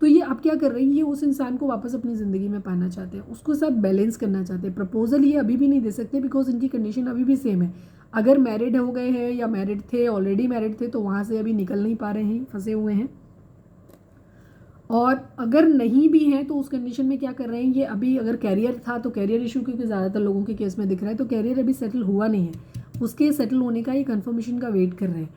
A: तो ये अब क्या कर रही है, ये उस इंसान को वापस अपनी ज़िंदगी में पाना चाहते हैं, उसको साथ बैलेंस करना चाहते हैं। प्रपोजल ये अभी भी नहीं दे सकते बिकॉज इनकी कंडीशन अभी भी सेम है। अगर मैरिड हो गए हैं या मैरिड थे, ऑलरेडी मैरिड थे, तो वहाँ से अभी निकल नहीं पा रहे हैं, फंसे हुए हैं। और अगर नहीं भी हैं तो उस कंडीशन में क्या कर रहे हैं, ये अभी अगर कैरियर था तो कैरियर इशू, क्योंकि ज़्यादातर लोगों के केस में दिख रहा है, तो कैरियर अभी सेटल हुआ नहीं है, उसके सेटल होने का ये कन्फर्मेशन का वेट कर रहे हैं।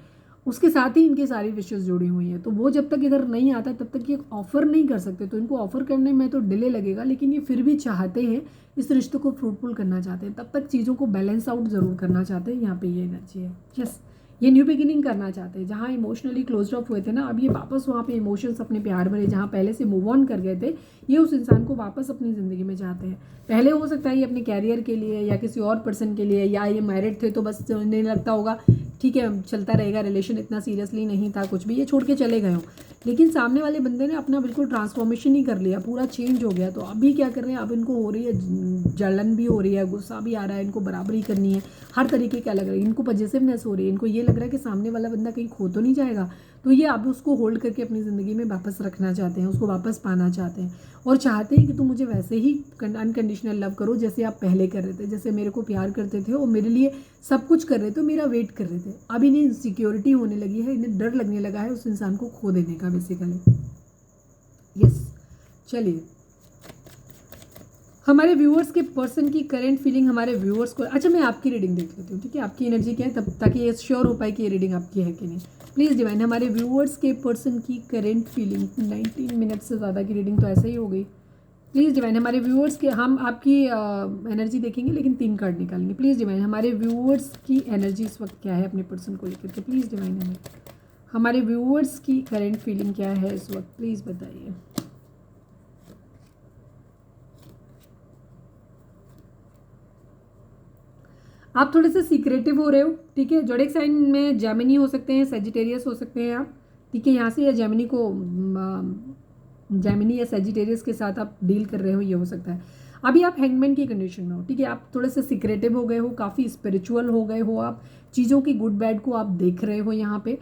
A: उसके साथ ही इनकी सारी विशेष जुड़ी हुई हैं, तो वो जब तक इधर नहीं आता तब तक ये ऑफ़र नहीं कर सकते, तो इनको ऑफ़र करने में तो डिले लगेगा, लेकिन ये फिर भी चाहते हैं, इस रिश्ते को फ्रूटफुल करना चाहते हैं, तब तक चीज़ों को बैलेंस आउट ज़रूर करना चाहते हैं। यहाँ पे ये एनर्जी है। यस, ये न्यू बिगिनिंग करना चाहते हैं, जहाँ इमोशनली क्लोज ऑफ हुए थे ना, अब ये वापस वहाँ पे इमोशंस अपने प्यार भरे, जहाँ पहले से मूव ऑन कर गए थे, ये उस इंसान को वापस अपनी ज़िंदगी में चाहते हैं। पहले हो सकता है ये अपने कैरियर के लिए या किसी और पर्सन के लिए, या ये मैरिड थे तो बस नहीं लगता होगा ठीक है चलता रहेगा रिलेशन, इतना सीरियसली नहीं था कुछ भी, ये छोड़ के चले गए हो, लेकिन सामने वाले बंदे ने अपना बिल्कुल ट्रांसफॉर्मेशन ही कर लिया, पूरा चेंज हो गया। तो अभी क्या कर रहे हैं, अब इनको हो रही है जलन भी हो रही है, गुस्सा भी आ रहा है, इनको बराबरी करनी है, हर तरीके का लग रहा है, इनको पॉजिटिवनेस हो रही है, इनको ये लग रहा है कि सामने वाला बंदा कहीं खो तो नहीं जाएगा, तो ये अब उसको होल्ड करके अपनी ज़िंदगी में वापस रखना चाहते हैं, उसको वापस पाना चाहते हैं और चाहते हैं कि तुम मुझे वैसे ही अनकंडीशनल लव करो जैसे आप पहले कर रहे थे, जैसे मेरे को प्यार करते थे और मेरे लिए सब कुछ कर रहे थे, मेरा वेट कर रहे थे। अब इन्हें इनसिक्योरिटी होने लगी है, इन्हें डर लगने लगा है उस इंसान को खो देने का बेसिकली। यस, चलिए हमारे व्यूअर्स के पर्सन की करंट फीलिंग हमारे व्यूअर्स को, अच्छा मैं आपकी रीडिंग देख लेती हूँ, ठीक है, आपकी एनर्जी क्या है, तब ताकि ये श्योर हो पाए कि ये रीडिंग आपकी है कि नहीं। प्लीज़ डिवाइन, हमारे व्यूअर्स के पर्सन की करंट फीलिंग, 19 मिनट से ज़्यादा की रीडिंग तो ऐसे ही हो गई। प्लीज़ डिवाइन, हमारे व्यूअर्स के, हम आपकी एनर्जी देखेंगे लेकिन 3 कार्ड निकालेंगे। प्लीज़ डिवाइन, हमारे व्यूअर्स की एनर्जी इस वक्त क्या है अपने पर्सन को लेकर के, प्लीज़ डिवाइन हमारे व्यूअर्स की करंट फीलिंग क्या है इस वक्त, प्लीज़ बताइए। आप थोड़े से सीक्रेटिव हो रहे हो, ठीक है। जोडिक साइन में जेमिनी हो सकते हैं, सेजिटेरियस हो सकते हैं आप, ठीक है। यहाँ से या जेमिनी या सेजिटेरियस के साथ आप डील कर रहे हो, ये हो सकता है। अभी आप हैंगमैन की कंडीशन में हो, ठीक है। आप थोड़े से सीक्रेटिव हो गए हो, काफ़ी स्पिरिचुअल हो गए हो, आप चीज़ों की गुड बैड को आप देख रहे हो यहाँ पे।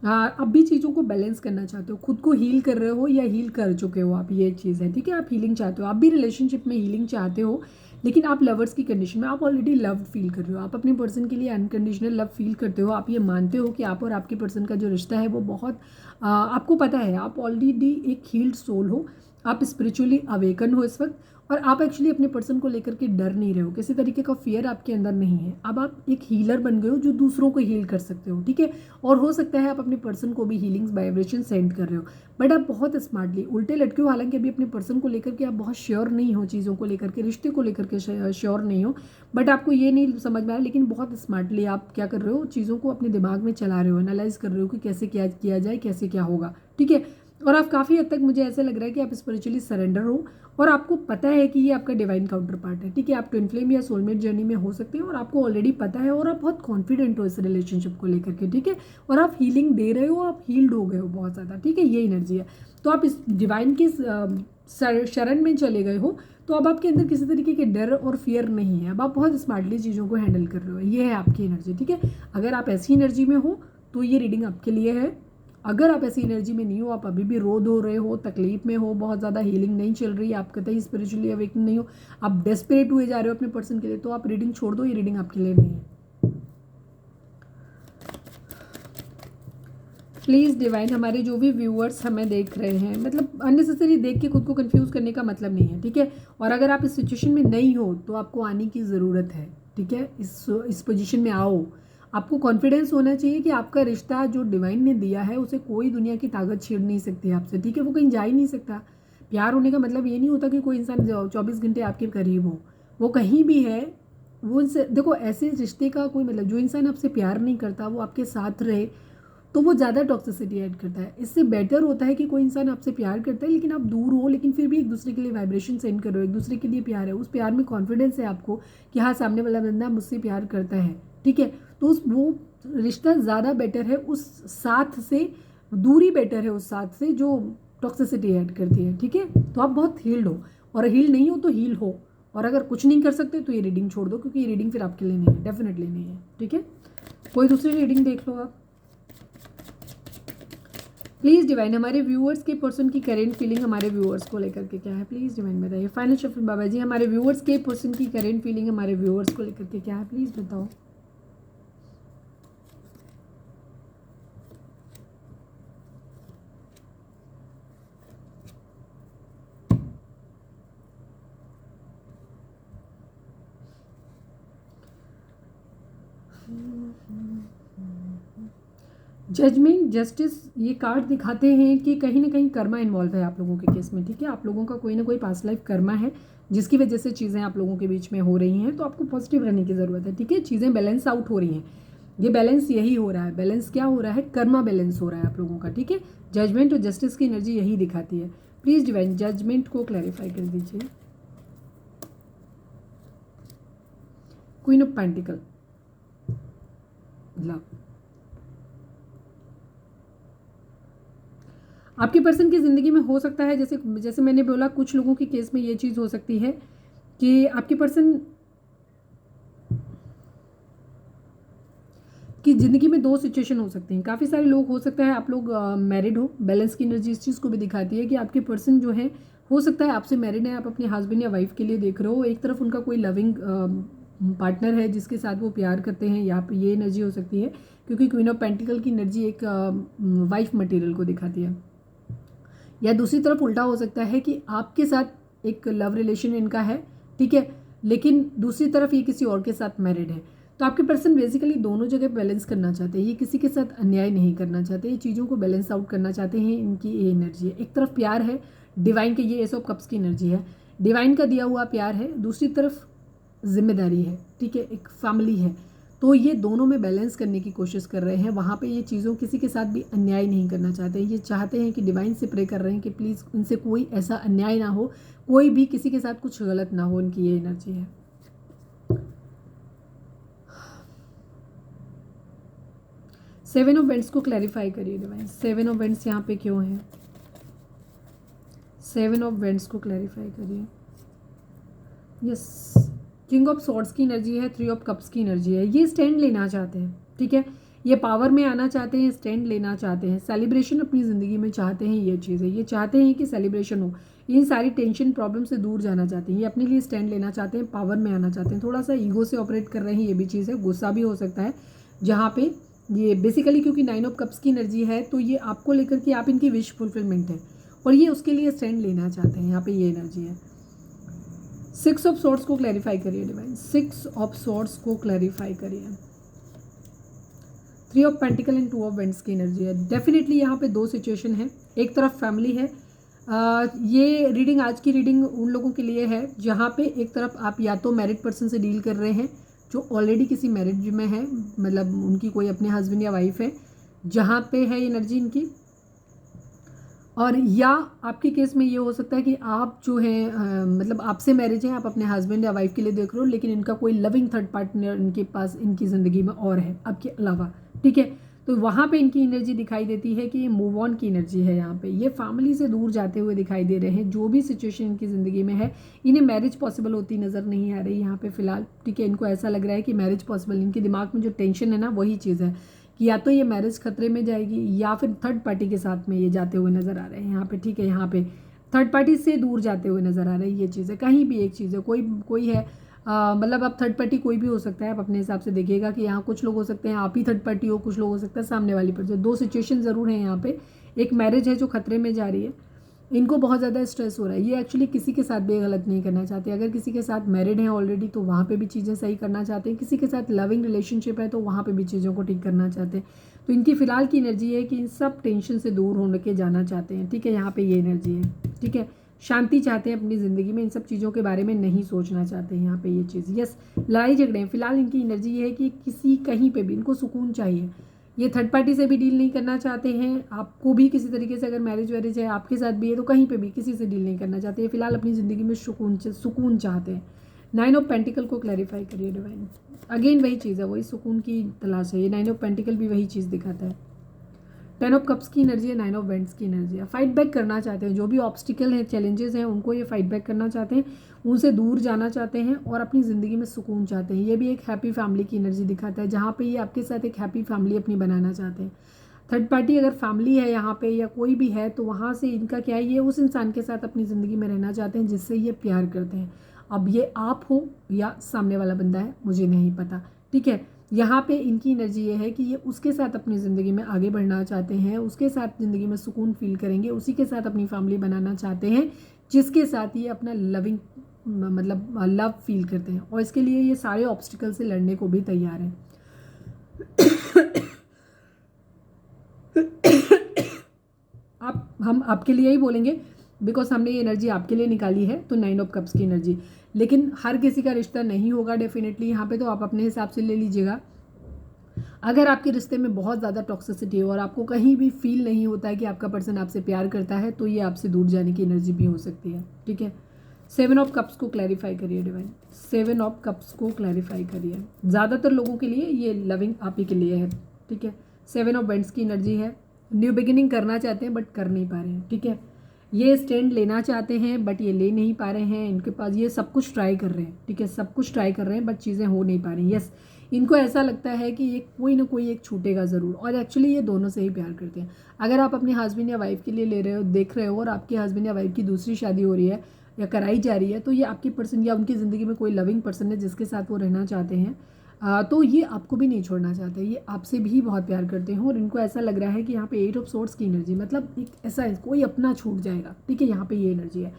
A: अब भी चीज़ों को बैलेंस करना चाहते हो, खुद को हील कर रहे हो या हील कर चुके हो आप, ये चीज़ है, ठीक है। आप हीलिंग चाहते हो, आप भी रिलेशनशिप में हीलिंग चाहते हो, लेकिन आप लवर्स की कंडीशन में आप ऑलरेडी लव्ड फील कर रहे हो, आप अपने पर्सन के लिए अनकंडीशनल लव फील करते हो। आप ये मानते हो कि आप और आपके पर्सन का जो रिश्ता है वो बहुत आपको पता है, आप ऑलरेडी एक हील्ड सोल हो, आप स्पिरिचुअली अवेकन हो इस वक्त, और आप एक्चुअली अपने पर्सन को लेकर के डर नहीं रहे हो, किसी तरीके का फियर आपके अंदर नहीं है। अब आप एक हीलर बन गए हो जो दूसरों को हील कर सकते हो, ठीक है। और हो सकता है आप अपने पर्सन को भी हीलिंग्स वाइब्रेशन सेंड कर रहे हो, बट आप बहुत स्मार्टली उल्टे लटके हो। हालांकि अभी अपने पर्सन को लेकर के आप बहुत श्योर नहीं हो, चीज़ों को लेकर के, रिश्ते को लेकर के श्योर नहीं हो, बट आपको ये नहीं समझ में आया, लेकिन बहुत स्मार्टली आप क्या कर रहे हो, चीज़ों को अपने दिमाग में चला रहे हो, एनालाइज कर रहे हो कि कैसे क्या किया जाए, कैसे क्या होगा, ठीक है। और आप काफ़ी हद तक मुझे ऐसा लग रहा है कि आप स्पिरिचुअली सरेंडर हो, और आपको पता है कि ये आपका डिवाइन काउंटर पार्ट है, ठीक है। आप ट्विन फ्लेम या सोलमेट जर्नी में हो सकते हैं, और आपको ऑलरेडी पता है, और आप बहुत कॉन्फिडेंट हो इस रिलेशनशिप को लेकर के, ठीक है। और आप हीलिंग दे रहे हो, आप हील्ड हो गए हो बहुत ज़्यादा, ठीक है, ये एनर्जी है। तो आप इस डिवाइन के शरण में चले गए हो, तो अब आपके अंदर किसी तरीके के डर और फियर नहीं है, अब आप बहुत स्मार्टली चीज़ों को हैंडल कर रहे हो, ये है आपकी एनर्जी, ठीक है। अगर आप ऐसी एनर्जी में हो तो ये रीडिंग आपके लिए है। अगर आप ऐसी एनर्जी में नहीं हो, आप अभी भी रोध हो रहे हो, तकलीफ में हो, बहुत ज़्यादा हीलिंग नहीं चल रही, आप कतई स्पिरिचुअली अवेकन नहीं हो, आप डेस्परेट हुए जा रहे हो अपने पर्सन के लिए, तो आप रीडिंग छोड़ दो, ये रीडिंग आपके लिए नहीं है। प्लीज़ डिवाइन, हमारे जो भी व्यूअर्स हमें देख रहे हैं, मतलब अननेसेसरी देख के खुद को कंफ्यूज करने का मतलब नहीं है, ठीक है। और अगर आप इस सिचुएशन में नहीं हो तो आपको आने की ज़रूरत है, ठीक है। इस पोजीशन में आओ, आपको कॉन्फिडेंस होना चाहिए कि आपका रिश्ता जो डिवाइन ने दिया है उसे कोई दुनिया की ताकत छीन नहीं सकती आपसे, ठीक है। वो कहीं जा ही नहीं सकता। प्यार होने का मतलब ये नहीं होता कि कोई इंसान 24 घंटे आपके करीब हो, वो कहीं भी है। वो देखो, ऐसे रिश्ते का कोई मतलब, जो इंसान आपसे प्यार नहीं करता वो आपके साथ रहे तो वो ज़्यादा टॉक्सिसिटी ऐड करता है। इससे बेटर होता है कि कोई इंसान आपसे प्यार करता है लेकिन आप दूर हो, लेकिन फिर भी एक दूसरे के लिए वाइब्रेशन सेंड कर रहे हो, एक दूसरे के लिए प्यार है, उस प्यार में कॉन्फिडेंस है आपको कि हाँ, सामने वाला बंदा मुझसे प्यार करता है, ठीक है। तो वो रिश्ता ज़्यादा बेटर है उस साथ से, दूरी बेटर है उस साथ से जो टॉक्सिसिटी ऐड करती है, ठीक है। तो आप बहुत हील्ड हो, और हील नहीं हो तो हील हो, और अगर कुछ नहीं कर सकते तो ये रीडिंग छोड़ दो, क्योंकि ये रीडिंग फिर आपके लिए नहीं है, डेफिनेटली नहीं है, ठीक है। कोई दूसरी रीडिंग देख लो आप। प्लीज़ डिवाइन, हमारे व्यूअर्स के पर्सन की करेंट फीलिंग हमारे व्यूअर्स को लेकर के क्या है, प्लीज़ डिवाइन बताइए। फाइनल शफल बाबा जी, हमारे व्यूअर्स के पर्सन की करेंट फीलिंग हमारे व्यूअर्स को लेकर के क्या है, प्लीज़ बताओ। जजमेंट, जस्टिस, ये कार्ड दिखाते हैं कि कहीं ना कहीं कर्मा इन्वॉल्व है आप लोगों के केस में, ठीक है। आप लोगों का कोई ना कोई पास्ट लाइफ कर्मा है जिसकी वजह से चीज़ें आप लोगों के बीच में हो रही हैं, तो आपको पॉजिटिव रहने की ज़रूरत है, ठीक है। चीज़ें बैलेंस आउट हो रही हैं, ये बैलेंस यही हो रहा है। बैलेंस क्या हो रहा है, कर्मा बैलेंस हो रहा है आप लोगों का, ठीक है। जजमेंट और जस्टिस की एनर्जी यही दिखाती है। प्लीज़ डिवाइन, जजमेंट को क्लैरिफाई कर दीजिए। Queen of pentacle, love. आपके पर्सन की ज़िंदगी में हो सकता है, जैसे मैंने बोला, कुछ लोगों के केस में ये चीज़ हो सकती है कि आपके पर्सन की ज़िंदगी में दो सिचुएशन हो सकती हैं। काफ़ी सारे लोग, हो सकता है आप लोग मैरिड हो। बैलेंस की एनर्जी इस चीज़ को भी दिखाती है कि आपके पर्सन जो है, हो सकता है आपसे मैरिड है, आप अपने हस्बैंड या वाइफ के लिए देख रहे हो। एक तरफ उनका कोई लविंग पार्टनर है जिसके साथ वो प्यार करते हैं, या ये एनर्जी हो सकती है, क्योंकि क्वीन ऑफ पेंटिकल की एनर्जी एक वाइफ मटेरियल को दिखाती है। या दूसरी तरफ उल्टा हो सकता है कि आपके साथ एक लव रिलेशन इनका है, ठीक है, लेकिन दूसरी तरफ ये किसी और के साथ मैरिड है। तो आपके पर्सन बेसिकली दोनों जगह बैलेंस करना चाहते हैं, ये किसी के साथ अन्याय नहीं करना चाहते, ये चीज़ों को बैलेंस आउट करना चाहते हैं। इनकी ये एनर्जी है, एक तरफ प्यार है डिवाइन के, ये एस ऑफ कप्स की एनर्जी है, डिवाइन का दिया हुआ प्यार है, दूसरी तरफ जिम्मेदारी है, ठीक है, एक फैमिली है। तो ये दोनों में बैलेंस करने की कोशिश कर रहे हैं। वहाँ पे ये चीज़ों, किसी के साथ भी अन्याय नहीं करना चाहते, ये चाहते हैं कि डिवाइन से प्रे कर रहे हैं कि प्लीज़ उनसे कोई ऐसा अन्याय ना हो, कोई भी किसी के साथ कुछ गलत ना हो, उनकी ये एनर्जी है। 7 ऑफ वेंट्स को क्लैरिफाई करिए डिवाइन। 7 ऑफ वेंट्स यहाँ पे क्यों है? 7 ऑफ वेंट्स को क्लैरिफाई करिए। यस, किंग ऑफ सॉर्ड्स की एनर्जी है, 3 ऑफ कप्स की एनर्जी है। ये स्टैंड लेना चाहते हैं, ठीक है, ये पावर में आना चाहते हैं, स्टैंड लेना चाहते हैं, सेलिब्रेशन अपनी ज़िंदगी में चाहते हैं। ये चीज़ है, ये चाहते हैं कि सेलिब्रेशन हो, इन सारी टेंशन प्रॉब्लम से दूर जाना चाहते हैं, ये अपने लिए स्टैंड लेना चाहते हैं, पावर में आना चाहते हैं। थोड़ा सा ईगो से ऑपरेट कर रहे हैं, ये भी चीज़ है, गुस्सा भी हो सकता है जहाँ पे ये बेसिकली, क्योंकि 9 ऑफ कप्स की एनर्जी है तो ये आपको लेकर के आप इनकी विश फुलफिलमेंट है और ये उसके लिए स्टैंड लेना चाहते हैं। यहाँ पे ये एनर्जी है। 6 ऑफ सॉर्ड्स को क्लैरिफाई करिए डिवाइन। 6 ऑफ सॉर्ड्स को क्लैरिफाई करिए। 3 of pentacle and 2 of vents की एनर्जी है। डेफिनेटली यहाँ पे दो सिचुएशन है, एक तरफ फैमिली है। ये रीडिंग, आज की रीडिंग उन लोगों के लिए है जहाँ पे एक तरफ आप या तो मैरिड पर्सन से डील कर रहे हैं जो ऑलरेडी किसी मैरिज में है, मतलब उनकी कोई अपने हस्बैंड या वाइफ है, जहाँ पे है एनर्जी इनकी, और या आपके केस में ये हो सकता है कि आप जो है मतलब आपसे मैरिज है, आप अपने हस्बैंड या वाइफ के लिए देख रहे हो, लेकिन इनका कोई लविंग थर्ड पार्टनर इनके पास इनकी ज़िंदगी में और है आपके अलावा, ठीक है। तो वहाँ पे इनकी एनर्जी दिखाई देती है कि ये मूव ऑन की एनर्जी है। यहाँ पे ये फैमिली से दूर जाते हुए दिखाई दे रहे हैं। जो भी सिचुएशन इनकी ज़िंदगी में है, इन्हें मैरिज पॉसिबल होती नज़र नहीं आ रही यहाँ पे फ़िलहाल, ठीक है। इनको ऐसा लग रहा है कि मैरिज पॉसिबल, इनके दिमाग में जो टेंशन है ना, वही चीज़ है कि या तो ये मैरिज खतरे में जाएगी या फिर थर्ड पार्टी के साथ में ये जाते हुए नज़र आ रहे हैं यहाँ पे, ठीक है। यहाँ पे थर्ड पार्टी से दूर जाते हुए नज़र आ रहे हैं, ये चीज़ है। कहीं भी एक चीज़ है, कोई है, मतलब अब थर्ड पार्टी कोई भी हो सकता है, आप अपने हिसाब से देखिएगा कि यहाँ कुछ लोग हो सकते हैं आप ही थर्ड पार्टी हो, कुछ लोग हो सकता है सामने वाली पर। जो दो सिचुएशन ज़रूर है यहाँ पे, एक मैरिज है जो खतरे में जा रही है, इनको बहुत ज़्यादा स्ट्रेस हो रहा है। ये एक्चुअली किसी के साथ भी गलत नहीं करना चाहते। अगर किसी के साथ मैरिड हैं ऑलरेडी तो वहाँ पे भी चीज़ें सही करना चाहते हैं, किसी के साथ लविंग रिलेशनशिप है तो वहाँ पे भी चीज़ों को ठीक करना चाहते हैं। तो इनकी फ़िलहाल की एनर्जी है कि इन सब टेंशन से दूर होने के जाना चाहते हैं, ठीक है। यहाँ पे ये एनर्जी है, ठीक है। शांति चाहते हैं अपनी ज़िंदगी में, इन सब चीज़ों के बारे में नहीं सोचना चाहते हैं यहाँ पे ये चीज़। यस, लड़ाई झगड़े, फिलहाल इनकी एनर्जी ये है कि किसी कहीं पे भी इनको सुकून चाहिए। ये थर्ड पार्टी से भी डील नहीं करना चाहते हैं, आपको भी किसी तरीके से, अगर मैरिज वैरिज है आपके साथ भी है तो कहीं पे भी किसी से डील नहीं करना चाहते। फिलहाल अपनी ज़िंदगी में सुकून चाहते हैं। 9 ऑफ पेंटिकल को क्लैरिफाई करिए डिवाइन। अगेन वही चीज़ है, वही सुकून की तलाश है। ये 9 ऑफ पेंटिकल भी वही चीज़ दिखाता है। 10 ऑफ कप्स की एनर्जी है, 9 ऑफ वेंट्स की एनर्जी है। फाइट बैक करना चाहते हैं, जो भी ऑब्स्टिकल हैं, चैलेंजेस हैं, उनको ये फाइट बैक करना चाहते हैं, उनसे दूर जाना चाहते हैं और अपनी ज़िंदगी में सुकून चाहते हैं। ये भी एक हैप्पी फैमिली की एनर्जी दिखाता है, जहाँ पे ये आपके साथ एक हैप्पी फैमिली अपनी बनाना चाहते हैं। थर्ड पार्टी अगर फैमिली है यहाँ पे या कोई भी है तो वहाँ से इनका क्या है, ये उस इंसान के साथ अपनी ज़िंदगी में रहना चाहते हैं जिससे ये प्यार करते हैं। अब ये आप हो या सामने वाला बंदा है मुझे नहीं पता, ठीक है। यहाँ पे इनकी एनर्जी ये है कि ये उसके साथ अपनी ज़िंदगी में आगे बढ़ना चाहते हैं, उसके साथ ज़िंदगी में सुकून फील करेंगे, उसी के साथ अपनी फैमिली बनाना चाहते हैं जिसके साथ ये अपना लविंग मतलब लव फील करते हैं, और इसके लिए ये सारे ऑब्स्टिकल से लड़ने को भी तैयार हैं। हम आपके लिए ही बोलेंगे बिकॉज हमने ये एनर्जी आपके लिए निकाली है, तो 9 ऑफ कप्स की एनर्जी। लेकिन हर किसी का रिश्ता नहीं होगा डेफिनेटली यहाँ पे, तो आप अपने हिसाब से ले लीजिएगा। अगर आपके रिश्ते में बहुत ज़्यादा टॉक्सिसिटी है और आपको कहीं भी फील नहीं होता है कि आपका पर्सन आपसे प्यार करता है, तो ये आपसे दूर जाने की एनर्जी भी हो सकती है, ठीक है। 7 ऑफ कप्स को क्लैरिफाई करिए डिवाइन। 7 ऑफ कप्स को क्लैरिफाई करिए। ज़्यादातर लोगों के लिए ये लविंग आप ही के लिए है, ठीक है। 7 ऑफ वेंट्स की एनर्जी है। न्यू बिगिनिंग करना चाहते हैं बट कर नहीं पा रहे हैं, ठीक है। ये स्टैंड लेना चाहते हैं बट ये ले नहीं पा रहे हैं। इनके पास ये सब कुछ ट्राई कर रहे हैं, ठीक है, सब कुछ ट्राई कर रहे हैं बट चीज़ें हो नहीं पा रही। यस, इनको ऐसा लगता है कि ये कोई ना कोई एक छूटेगा ज़रूर, और एक्चुअली ये दोनों से ही प्यार करते हैं। अगर आप अपने हस्बैंड या वाइफ के लिए ले रहे हो, देख रहे हो, और आपके हस्बैंड या वाइफ की दूसरी शादी हो रही है या कराई जा रही है, तो ये आपके पर्सन या उनकी ज़िंदगी में कोई लविंग पर्सन है जिसके साथ वो रहना चाहते हैं। तो ये आपको भी नहीं छोड़ना चाहते, ये आपसे भी बहुत प्यार करते हैं, और इनको ऐसा लग रहा है कि यहाँ पे 8 ऑफ सोर्ड्स की एनर्जी, मतलब एक ऐसा है कोई अपना छूट जाएगा, ठीक है। यहाँ पे ये एनर्जी है।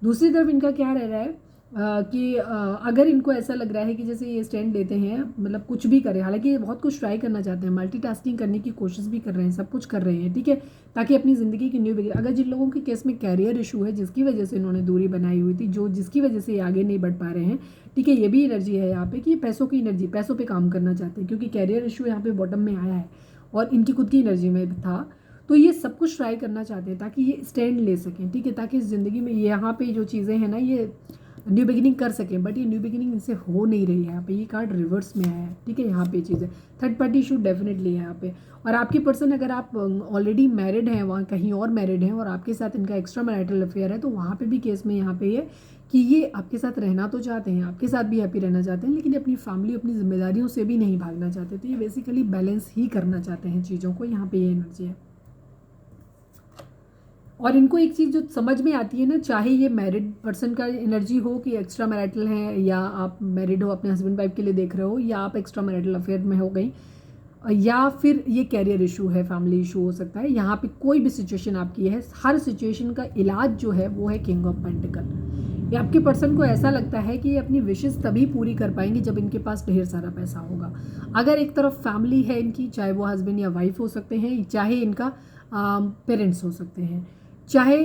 A: दूसरी तरफ इनका क्या रह रहा है कि अगर इनको ऐसा लग रहा है कि जैसे ये स्टैंड लेते हैं, मतलब कुछ भी करें, हालांकि ये बहुत कुछ ट्राई करना चाहते हैं, मल्टीटास्किंग करने की कोशिश भी कर रहे हैं, सब कुछ कर रहे हैं, ठीक है, ताकि अपनी ज़िंदगी की न्यू बिगिनिंग। अगर जिन लोगों के केस में कैरियर इशू है जिसकी वजह से इन्होंने दूरी बनाई हुई थी, जिसकी वजह से ये आगे नहीं बढ़ पा रहे हैं, ठीक है, ये भी एनर्जी है यहाँ पे कि पैसों की एनर्जी, पैसों पे काम करना चाहते हैं, क्योंकि कैरियर इशू यहाँ पे बॉटम में आया है और इनकी खुद की एनर्जी में था। तो ये सब कुछ ट्राई करना चाहते हैं ताकि ये स्टैंड ले सकें, ठीक है, ताकि इस ज़िंदगी में यहाँ पे जो चीज़ें हैं ना, ये न्यू बिगिनिंग कर सकें, बट ये न्यू बिगिनिंग इनसे हो नहीं रही है। यहाँ पे ये कार्ड रिवर्स में आया है, ठीक है। यहाँ पे चीज़ है, थर्ड पार्टी इशू डेफिनेटली है यहाँ पे। और आपकी पर्सन, अगर आप ऑलरेडी मैरिड हैं, वहाँ कहीं और मैरिड हैं और आपके साथ इनका एक्स्ट्रा मैरिटल अफेयर है, तो वहाँ पे भी केस में यहाँ पे ये कि ये आपके साथ रहना तो चाहते हैं, आपके साथ भी हैप्पी रहना चाहते हैं, लेकिन अपनी फैमिली, अपनी जिम्मेदारियों से भी नहीं भागना चाहते। तो ये बेसिकली बैलेंस ही करना चाहते हैं चीज़ों को, यहाँ पे ये एनर्जी है। और इनको एक चीज़ जो समझ में आती है ना, चाहे ये मैरिड पर्सन का एनर्जी हो कि एक्स्ट्रा मैरिटल है, या आप मैरिड हो अपने हस्बैंड वाइफ के लिए देख रहे हो, या आप एक्स्ट्रा मैरिटल अफेयर में हो गई, या फिर ये कैरियर इशू है, फैमिली इशू हो सकता है। यहाँ पे कोई भी सिचुएशन आपकी है, हर सिचुएशन का इलाज जो है वो है किंग ऑफ पेंटिकल। ये आपके पर्सन को ऐसा लगता है कि ये अपनी विशेस तभी पूरी कर पाएंगे जब इनके पास ढेर सारा पैसा होगा। अगर एक तरफ फैमिली है इनकी, चाहे वो हस्बैंड या वाइफ हो सकते हैं, चाहे इनका पेरेंट्स हो सकते हैं, चाहे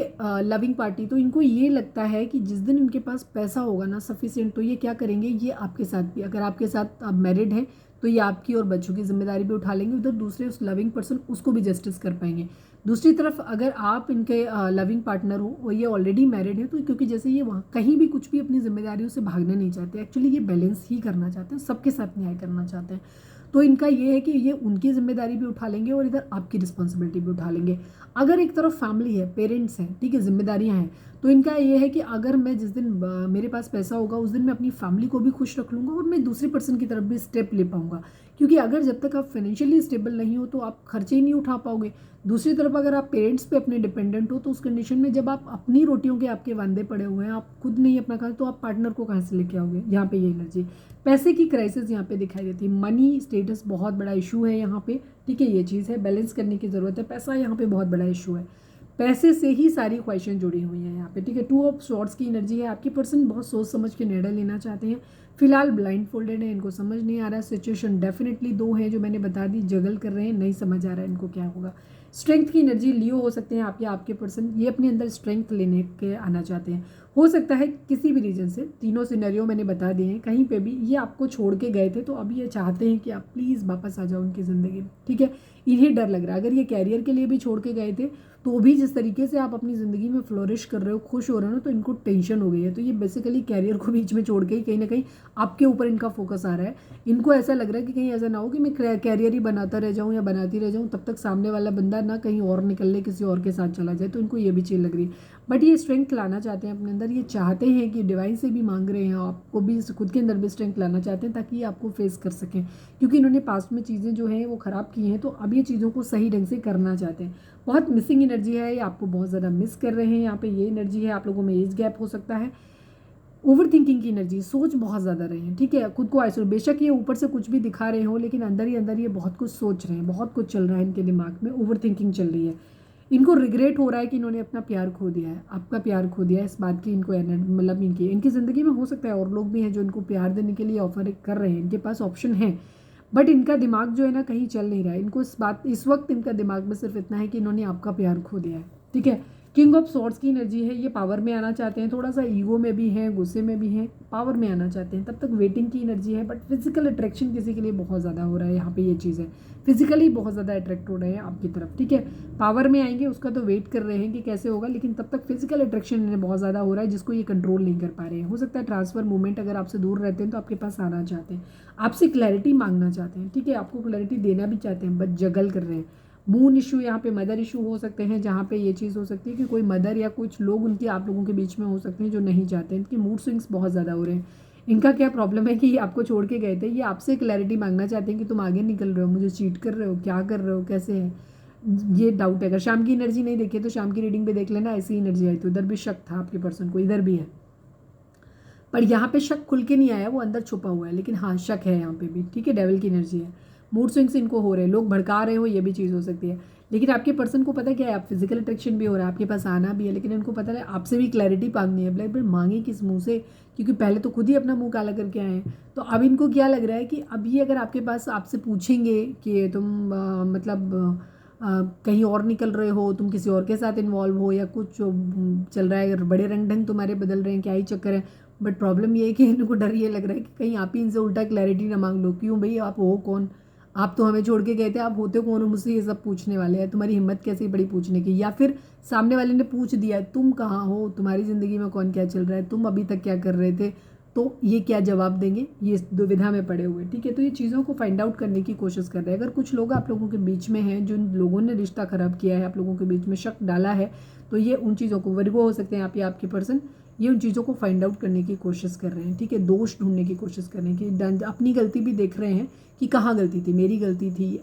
A: लविंग पार्टी, तो इनको ये लगता है कि जिस दिन इनके पास पैसा होगा ना सफिशिएंट, तो ये क्या करेंगे, ये आपके साथ भी, अगर आपके साथ आप मैरिड हैं तो ये आपकी और बच्चों की जिम्मेदारी भी उठा लेंगे, उधर दूसरे उस लविंग पर्सन उसको भी जस्टिस कर पाएंगे। दूसरी तरफ अगर आप इनके लविंग पार्टनर हो और ये ऑलरेडी मैरिड है, तो क्योंकि जैसे ये वहाँ कहीं भी कुछ भी अपनी जिम्मेदारियों से भागना नहीं चाहते, एक्चुअली ये बैलेंस ही करना चाहते हैं, सबके साथ न्याय करना चाहते हैं। तो इनका ये है कि ये उनकी जिम्मेदारी भी उठा लेंगे और इधर आपकी रिस्पॉन्सिबिलिटी भी उठा लेंगे। अगर एक तरफ फैमिली है, पेरेंट्स हैं, ठीक है, जिम्मेदारियां हैं, तो इनका ये है कि अगर मैं जिस दिन मेरे पास पैसा होगा उस दिन मैं अपनी फैमिली को भी खुश रख लूँगा और मैं दूसरे पर्सन की तरफ भी स्टेप ले पाऊंगा। क्योंकि अगर जब तक आप फाइनेंशियली स्टेबल नहीं हो तो आप खर्चे ही नहीं उठा पाओगे। दूसरी तरफ अगर आप पेरेंट्स पे अपने डिपेंडेंट हो, तो उस कंडीशन में जब आप अपनी रोटियों के आपके वांदे पड़े हुए हैं, आप खुद नहीं अपना खा, तो आप पार्टनर को कहाँ से लेके आओगे। यहाँ पे ये एनर्जी, पैसे की क्राइसिस यहाँ पे दिखाई देती है। मनी स्टेटस बहुत बड़ा इशू है यहाँ पे, ठीक है, ये चीज़ है, बैलेंस करने की ज़रूरत है। पैसा यहाँ पे बहुत बड़ा इशू है, पैसे से ही सारी ख्वाहिशें जुड़ी हुई हैं यहाँ पे, ठीक है। 2 ऑफ स्वॉर्ड्स की एनर्जी है। आपकी पर्सन बहुत सोच समझ के निर्णय लेना चाहते हैं, फिलहाल ब्लाइंड फोल्डेड है, इनको समझ नहीं आ रहा है। सिचुएशन डेफिनेटली 2 है जो मैंने बता दी, जगल कर रहे हैं, नहीं समझ आ रहा है इनको क्या होगा। स्ट्रेंथ की एनर्जी लियो हो सकते हैं आप या आपके पर्सन, ये अपने अंदर स्ट्रेंथ लेने के आना चाहते हैं। हो सकता है किसी भी रीजन से, तीनों सिनेरियो मैंने बता दिए हैं, कहीं पे भी ये आपको छोड़ के गए थे, तो अभी ये चाहते हैं कि आप प्लीज़ वापस आ जाओ उनकी ज़िंदगी में, ठीक है। इन्हें डर लग रहा है, अगर ये कैरियर के लिए भी छोड़ के गए थे तो भी जिस तरीके से आप अपनी ज़िंदगी में फ्लोरिश कर रहे हो, खुश हो रहे हो ना, तो इनको टेंशन हो गई है। तो ये बेसिकली कैरियर को बीच में छोड़ के ही कहीं ना कहीं आपके ऊपर इनका फोकस आ रहा है। इनको ऐसा लग रहा है कि कहीं ऐसा ना हो कि मैं कैरियर ही बनाता रह जाऊँ या बनाती रह जाऊँ, तब तक सामने वाला बंदा ना कहीं और निकल ले, किसी और के साथ चला जाए, तो इनको ये भी चीज़ लग रही है। बट ये स्ट्रेंथ लाना चाहते हैं अपने अंदर, ये चाहते हैं कि डिवाइन से भी मांग रहे हैं, आपको भी खुद के अंदर भी स्ट्रेंथ लाना चाहते हैं ताकि ये आपको फेस कर सकें। क्योंकि इन्होंने पास्ट में चीज़ें जो हैं वो ख़राब की हैं, तो अब ये चीज़ों को सही ढंग से करना चाहते हैं। बहुत मिसिंग एनर्जी है, ये आपको बहुत ज़्यादा मिस कर रहे हैं। यहाँ पे ये एनर्जी है, आप लोगों में एज गैप हो सकता है। ओवर थिंकिंग की एनर्जी, सोच बहुत ज़्यादा रहे हैं, ठीक है, खुद को आइसोलेट, बेशक ये ऊपर से कुछ भी दिखा रहे हो लेकिन अंदर ही अंदर ये बहुत कुछ सोच रहे हैं, बहुत कुछ चल रहा है इनके दिमाग में, ओवर थिंकिंग चल रही है। इनको रिग्रेट हो रहा है कि इन्होंने अपना प्यार खो दिया है, आपका प्यार खो दिया है, इस बात की इनको मतलब इनकी ज़िंदगी में हो सकता है और लोग भी हैं जो इनको प्यार देने के लिए ऑफर कर रहे हैं, इनके पास ऑप्शन है, बट इनका दिमाग जो है ना कहीं चल नहीं रहा है। इनको इस वक्त इनका दिमाग में सिर्फ इतना है कि इन्होंने आपका प्यार खो दिया है, ठीक है। किंग ऑफ सॉर्ड्स की एनर्जी है, ये पावर में आना चाहते हैं, थोड़ा सा ईगो में भी हैं, गुस्से में भी हैं, पावर में आना चाहते हैं। तब तक वेटिंग की एनर्जी है, बट फिजिकल अट्रैक्शन किसी के लिए बहुत ज़्यादा हो रहा है, यहाँ पे ये चीज़ है, फिजिकली बहुत ज़्यादा अट्रैक्ट हो रहे हैं आपकी तरफ, ठीक है। पावर में आएंगे उसका तो वेट कर रहे हैं कि कैसे होगा, लेकिन तब तक फिजिकल अट्रैक्शन इन्हें बहुत ज़्यादा हो रहा है जिसको ये कंट्रोल नहीं कर पा रहे हैं। हो सकता है ट्रांसफर मूवमेंट, अगर आपसे दूर रहते हैं तो आपके पास आना चाहते हैं, आपसे क्लैरिटी मांगना चाहते हैं, ठीक है, आपको क्लैरिटी देना भी चाहते हैं, बट जगल कर रहे हैं। मून इशू, यहाँ पे मदर इशू हो सकते हैं, जहाँ पे ये चीज़ हो सकती है कि कोई मदर या कुछ लोग उनके आप लोगों के बीच में हो सकते हैं जो नहीं चाहते हैं। इनके मूड स्विंग्स बहुत ज़्यादा हो रहे हैं। इनका क्या प्रॉब्लम है कि ये आपको छोड़ के गए थे, ये आपसे क्लैरिटी मांगना चाहते हैं कि तुम आगे निकल रहे हो, मुझे चीट कर रहे हो, क्या कर रहे हो, कैसे है, ये डाउट है। अगर शाम की एनर्जी नहीं देखी तो शाम की रीडिंग पे देख लेना, ऐसी एनर्जी आई तो इधर भी शक था आपके पर्सन को, इधर भी है, पर यहाँ पे शक खुल के नहीं आया, वो अंदर छुपा हुआ है, लेकिन हाँ शक है यहाँ पे भी, ठीक है। डेविल की एनर्जी है, मूड स्विंग्स इनको हो रहे हैं, लोग भड़का रहे हो, ये भी चीज़ हो सकती है। लेकिन आपके पर्सन को पता क्या है, आप फिजिकल अट्रैक्शन भी हो रहा है, आपके पास आना भी है, लेकिन इनको पता है आपसे भी क्लैरिटी मांगनी है। ब्लैक मांगे किस मुंह से, क्योंकि पहले तो खुद ही अपना मुंह काला करके आए हैं। तो अब इनको क्या लग रहा है कि अब ये अगर आपके पास आपसे पूछेंगे कि तुम कहीं और निकल रहे हो, तुम किसी और के साथ इन्वॉल्व हो या कुछ चल रहा है, बड़े रंग ढंग तुम्हारे बदल रहे हैं, क्या ही चक्कर है, बट प्रॉब्लम ये है कि इनको डर ये लग रहा है कि कहीं आप ही इनसे उल्टा क्लैरिटी ना मांग लो। क्यों भाई, आप हो कौन, आप तो हमें छोड़ के गए थे, आप होते कौन हो मुझसे ये सब पूछने वाले हैं, तुम्हारी हिम्मत कैसी बड़ी पूछने की। या फिर सामने वाले ने पूछ दिया तुम कहाँ हो, तुम्हारी ज़िंदगी में कौन क्या चल रहा है, तुम अभी तक क्या कर रहे थे, तो ये क्या जवाब देंगे, ये दुविधा में पड़े हुए। ठीक है, तो ये चीज़ों को फाइंड आउट करने की कोशिश कर रहे हैं। अगर कुछ लोग आप लोगों के बीच में हैं, जिन लोगों ने रिश्ता ख़राब किया है, आप लोगों के बीच में शक डाला है, तो ये उन चीज़ों को, वर्गो हो सकते हैं आप या आपके पर्सन, ये उन चीज़ों को फाइंड आउट करने की कोशिश कर रहे हैं। ठीक है, दोष ढूंढने की कोशिश कर रहे हैं कि अपनी गलती भी देख रहे हैं कि कहाँ गलती थी, मेरी गलती थी,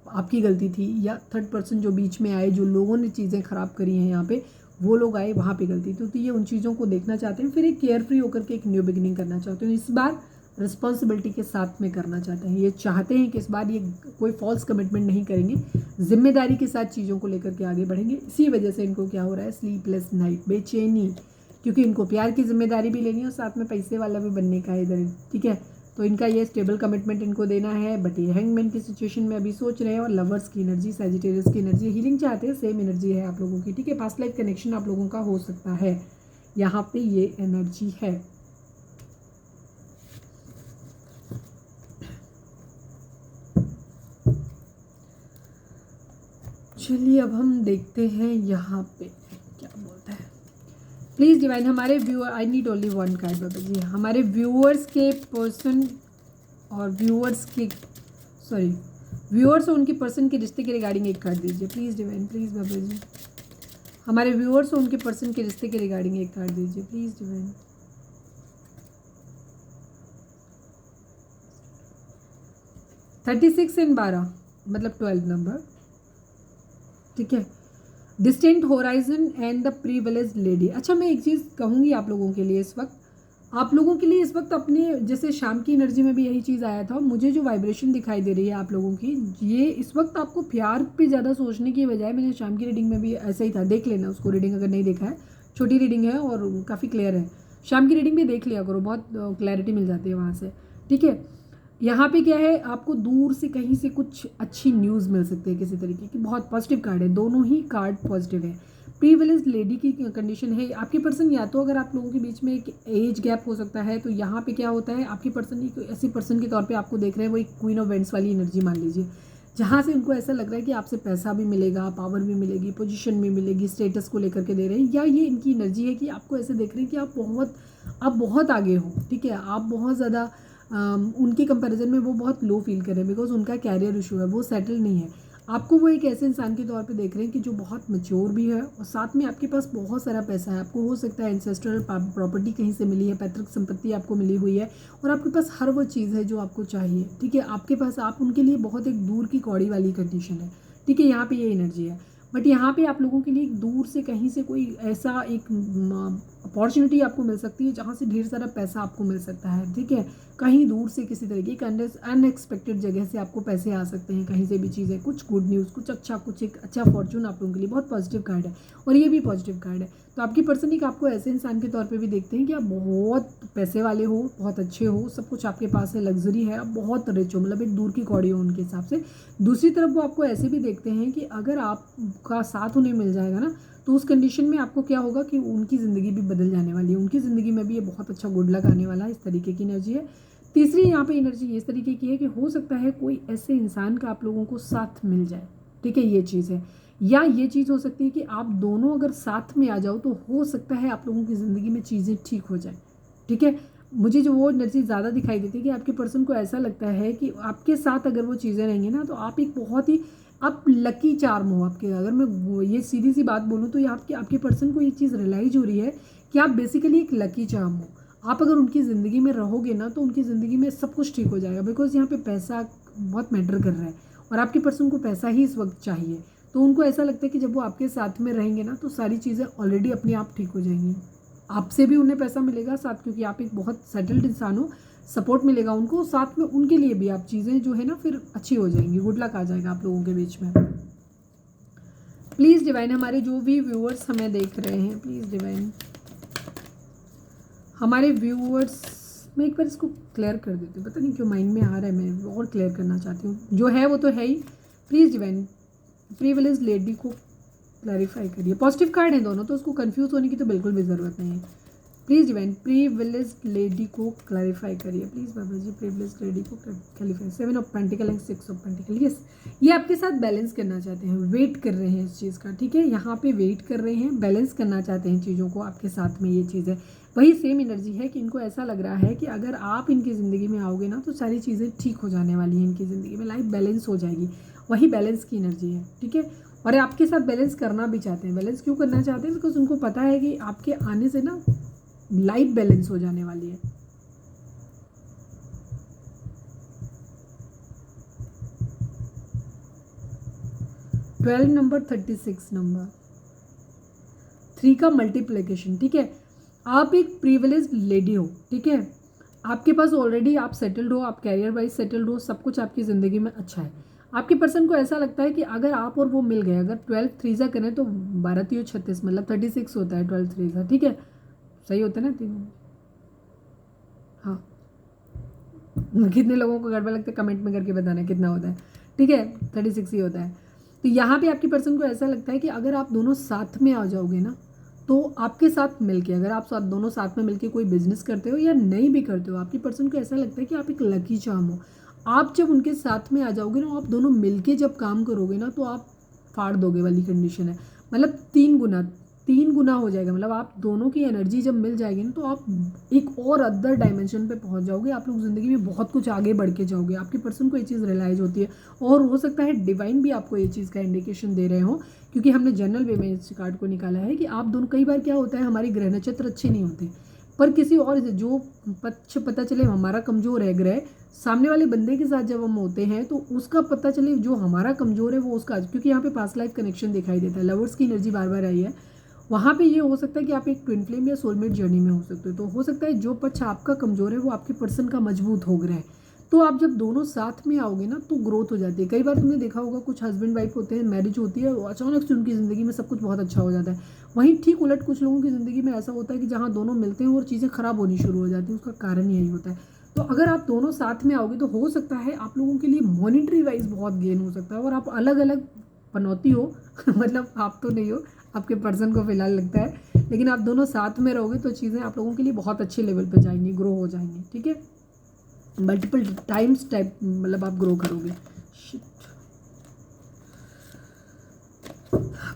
A: आपकी गलती थी, या थर्ड पर्सन जो बीच में आए, जो लोगों ने चीज़ें ख़राब करी हैं यहाँ पे, वो लोग आए, वहाँ पे गलती थी। तो ये उन चीज़ों को देखना चाहते हैं, फिर एक केयर फ्री होकर के एक न्यू बिगिनिंग करना चाहते हैं। इस बार रिस्पॉन्सिबिलिटी के साथ में करना चाहते हैं। ये चाहते हैं कि इस बार ये कोई फॉल्स कमिटमेंट नहीं करेंगे, जिम्मेदारी के साथ चीज़ों को लेकर के आगे बढ़ेंगे। इसी वजह से इनको क्या हो रहा है, स्लीपलेस नाइट, बेचैनी, क्योंकि इनको प्यार की जिम्मेदारी भी लेनी है और साथ में पैसे वाला भी बनने का है इधर। ठीक है, तो इनका ये स्टेबल कमिटमेंट इनको देना है, बट ये हैंगमैन की सिचुएशन में अभी सोच रहे हैं। और लवर्स की एनर्जी, सैजिटेरियस की एनर्जी, हीलिंग चाहते हैं, सेम एनर्जी है आप लोगों की। ठीक है, पास्ट लाइफ कनेक्शन आप लोगों का हो सकता है, यहाँ पे ये एनर्जी है। चलिए अब हम देखते हैं यहाँ पे क्या बोलता है। प्लीज़ डिवाइन, हमारे viewer, I need only one card बाबा जी, हमारे व्यूअर्स के पर्सन और व्यूअर्स और उनके पर्सन के रिश्ते के रिगार्डिंग एक कार्ड दीजिए प्लीज़ डिवाइन, प्लीज़ बाबा जी। हमारे व्यूअर्स और उनके पर्सन के रिश्ते के रिगार्डिंग एक कार्ड दीजिए प्लीज़ डिवाइन। $36 और 12 मतलब 12 नंबर। ठीक है, distant horizon and the privileged lady. अच्छा, मैं एक चीज़ कहूँगी आप लोगों के लिए, इस वक्त अपने, जैसे शाम की एनर्जी में भी यही चीज़ आया था, मुझे जो वाइब्रेशन दिखाई दे रही है आप लोगों की, ये इस वक्त आपको प्यार पे ज़्यादा सोचने की बजाय, मैंने शाम की रीडिंग में भी ऐसा ही था, देख लेना उसको रीडिंग अगर नहीं देखा है, छोटी रीडिंग है और काफ़ी क्लियर है। शाम की रीडिंग भी देख लिया करो, बहुत क्लैरिटी मिल जाती है वहाँ से। ठीक है, यहाँ पे क्या है, आपको दूर से कहीं से कुछ अच्छी न्यूज़ मिल सकती है किसी तरीके की, बहुत पॉजिटिव कार्ड है, दोनों ही कार्ड पॉजिटिव है। प्रीविलेज लेडी की कंडीशन है आपके पर्सन, या तो अगर आप लोगों के बीच में एक एज गैप हो सकता है, तो यहाँ पे क्या होता है, आपके पर्सन एक ऐसे पर्सन के तौर पे आपको देख रहे हैं, वो एक क्वीन ऑफ वेंट्स वाली एनर्जी मान लीजिए, जहाँ से उनको ऐसा लग रहा है कि आपसे पैसा भी मिलेगा, पावर भी मिलेगी, पोजीशन भी मिलेगी, स्टेटस को लेकर के दे रहे हैं, या ये इनकी एनर्जी है कि आपको ऐसे देख रहे हैं कि आप बहुत आगे हो। ठीक है, आप बहुत ज़्यादा उनके कंपैरिजन में वो बहुत लो फील कर रहे हैं, बिकॉज उनका कैरियर इशू है, वो सेटल नहीं है। आपको वो एक ऐसे इंसान के तौर पे देख रहे हैं कि जो बहुत मैच्योर भी है, और साथ में आपके पास बहुत सारा पैसा है। आपको हो सकता है एंसेस्ट्रल प्रॉपर्टी कहीं से मिली है, पैतृक संपत्ति आपको मिली हुई है, और आपके पास हर वो चीज़ है जो आपको चाहिए। ठीक है, आपके पास, आप उनके लिए बहुत एक दूर की कौड़ी वाली कंडीशन है। ठीक है, यहाँ पे ये एनर्जी है, बट यहाँ पे आप लोगों के लिए दूर से कहीं से कोई ऐसा एक अपॉर्चुनिटी आपको मिल सकती है जहाँ से ढेर सारा पैसा आपको मिल सकता है। ठीक है, कहीं दूर से किसी तरीके की अनएक्सपेक्टेड जगह से आपको पैसे आ सकते हैं, कहीं से भी चीज़ें, कुछ गुड न्यूज़, कुछ एक अच्छा फॉर्चून आप लोगों के लिए। बहुत पॉजिटिव कार्ड है और ये भी पॉजिटिव कार्ड है। तो आपकी पर्सन एक आपको ऐसे इंसान के तौर पे भी देखते हैं कि आप बहुत पैसे वाले हो, बहुत अच्छे हो, सब कुछ आपके पास है, लग्जरी है, आप बहुत रिच हो, मतलब एक दूर की कौड़ी हो उनके हिसाब से। दूसरी तरफ वो आपको ऐसे भी देखते हैं कि अगर आपका साथ उन्हें मिल जाएगा ना, तो उस कंडीशन में आपको क्या होगा कि उनकी ज़िंदगी भी बदल जाने वाली है, उनकी ज़िंदगी में भी ये बहुत अच्छा गुड लक आने वाला है। इस तरीके की एनर्जी है। तीसरी यहाँ पे एनर्जी इस तरीके की है कि हो सकता है कोई ऐसे इंसान का आप लोगों को साथ मिल जाए। ठीक है, ये चीज़ है, या ये चीज़ हो सकती है कि आप दोनों अगर साथ में आ जाओ तो हो सकता है आप लोगों की ज़िंदगी में चीज़ें ठीक हो जाए। ठीक है, मुझे जो वो एनर्जी ज़्यादा दिखाई देती है कि आपके पर्सन को ऐसा लगता है कि आपके साथ अगर वो चीज़ें रहेंगी ना, तो आप एक बहुत ही, आप लकी चार्म हो आपके। अगर मैं ये सीधी सी बात बोलूँ तो ये आपके पर्सन को ये चीज़ रियलाइज हो रही है कि आप बेसिकली एक लकी चार्म हो। आप अगर उनकी ज़िंदगी में रहोगे ना, तो उनकी ज़िंदगी में सब कुछ ठीक हो जाएगा, बिकॉज यहाँ पे पैसा बहुत मैटर कर रहा है और आपके पर्सन को पैसा ही इस वक्त चाहिए। तो उनको ऐसा लगता है कि जब वो आपके साथ में रहेंगे ना, तो सारी चीज़ें ऑलरेडी अपने आप ठीक हो जाएंगी। आपसे भी उन्हें पैसा मिलेगा साथ, क्योंकि आप एक बहुत सेटल्ड इंसान हो, सपोर्ट मिलेगा उनको, साथ में उनके लिए भी आप चीज़ें जो है ना फिर अच्छी हो जाएंगी, गुड लक आ जाएगा आप लोगों के बीच में। प्लीज़ डिवाइन, हमारे जो भी व्यूअर्स हमें देख रहे हैं, प्लीज़ डिवाइन, हमारे व्यूअर्स, मैं एक बार इसको क्लियर कर देती हूँ, पता नहीं क्यों माइंड में आ रहा है, मैं और क्लियर करना चाहती हूँ, जो है वो तो है ही। प्लीज़ डिवाइन, प्रिविलेज लेडी को क्लैरिफाई करिए। पॉजिटिव कार्ड है दोनों, तो उसको कंफ्यूज होने की तो बिल्कुल भी ज़रूरत नहीं है। प्लीज़ डिवाइन प्रिविलेज्ड लेडी को क्लैरिफाई करिए प्लीज़ बाबा जी, प्रिविलेज्ड लेडी को clarify. 7 of pentacle and 6 of pentacle. Yes, ये आपके साथ बैलेंस करना चाहते हैं, वेट कर रहे हैं इस चीज़ का, ठीक है, यहाँ पे वेट कर रहे हैं, बैलेंस करना चाहते हैं चीज़ों को आपके साथ में। ये चीज़ है, वही सेम एनर्जी है कि इनको ऐसा लग रहा है कि अगर आप इनकी ज़िंदगी में आओगे ना तो सारी चीज़ें ठीक हो जाने वाली हैं इनकी ज़िंदगी में, लाइफ बैलेंस हो जाएगी। वही बैलेंस की एनर्जी है, ठीक है। और आपके साथ बैलेंस करना भी चाहते हैं। बैलेंस क्यों करना चाहते हैं? बिकॉज उनको पता है कि आपके आने से ना लाइफ बैलेंस हो जाने वाली है। ट्वेल्व नंबर, 36 नंबर, 3 का मल्टीप्लिकेशन, ठीक है। आप एक प्रिविलेज्ड लेडी हो, ठीक है, आपके पास ऑलरेडी आप सेटल्ड हो, आप कैरियर वाइज सेटल्ड हो, सब कुछ आपकी ज़िंदगी में अच्छा है। आपके पर्सन को ऐसा लगता है कि अगर आप और वो मिल गए, अगर 12 3 करें तो 12 3 36 मतलब 36 होता है 12 3, ठीक है, सही होता है ना तीनों? हाँ, कितने लोगों को गड़बड़ लगता है कमेंट में करके बताना कितना होता है, ठीक है, 36 ही होता है। तो यहाँ पे आपकी पर्सन को ऐसा लगता है कि अगर आप दोनों साथ में आ जाओगे ना तो आपके साथ मिलके, अगर आप दोनों साथ में मिलके कोई बिजनेस करते हो या नहीं भी करते हो, आपकी पर्सन को ऐसा लगता है कि आप एक लकी चार्म हो। आप जब उनके साथ में आ जाओगे ना, आप दोनों मिलके जब काम करोगे ना तो आप फाड़ दोगे वाली कंडीशन है। मतलब 3 गुना हो जाएगा। मतलब आप दोनों की एनर्जी जब मिल जाएगी ना तो आप एक और अदर डायमेंशन पे पहुंच जाओगे। आप लोग ज़िंदगी में बहुत कुछ आगे बढ़ के जाओगे। आपके पर्सन को ये चीज़ रियलाइज़ होती है और हो सकता है डिवाइन भी आपको ये चीज़ का इंडिकेशन दे रहे हो, क्योंकि हमने जनरल वे में इस कार्ड को निकाला है कि आप दोनों, कई बार क्या होता है हमारे ग्रह नक्षत्र अच्छे नहीं होते, पर किसी और जो पता चले हमारा कमज़ोर है ग्रह, सामने वाले बंदे के साथ जब हम होते हैं तो उसका पता चले जो हमारा कमज़ोर है वो उसका, क्योंकि यहाँ पे पास्ट लाइफ कनेक्शन दिखाई देता है, लवर्स की एनर्जी बार बार आई है। वहाँ पे ये हो सकता है कि आप एक ट्विन फ्लेम या सोलमेट जर्नी में हो सकते हो। तो हो सकता है जो पक्ष आपका कमज़ोर है वो आपके पर्सन का मजबूत हो गया है। तो आप जब दोनों साथ में आओगे ना तो ग्रोथ हो जाती है। कई बार तुमने देखा होगा कुछ हस्बैंड वाइफ होते हैं, मैरिज होती है, अचानक से उनकी ज़िंदगी में सब कुछ बहुत अच्छा हो जाता है। वहीं ठीक उलट कुछ लोगों की ज़िंदगी में ऐसा होता है कि जहाँ दोनों मिलते हैं और चीज़ें ख़राब होनी शुरू हो जाती हैं। उसका कारण यही होता है। तो अगर आप दोनों साथ में आओगे तो हो सकता है आप लोगों के लिए मॉनिटरी वाइज बहुत गेन हो सकता है। और आप अलग अलग पनौती हो मतलब आप तो नहीं हो, आपके पर्सन को फिलहाल लगता है, लेकिन आप दोनों साथ में रहोगे तो चीज़ें आप लोगों के लिए बहुत अच्छे लेवल पे जाएंगी, ग्रो हो जाएंगी, ठीक है। मल्टीपल टाइम्स टाइप मतलब आप ग्रो करोगे।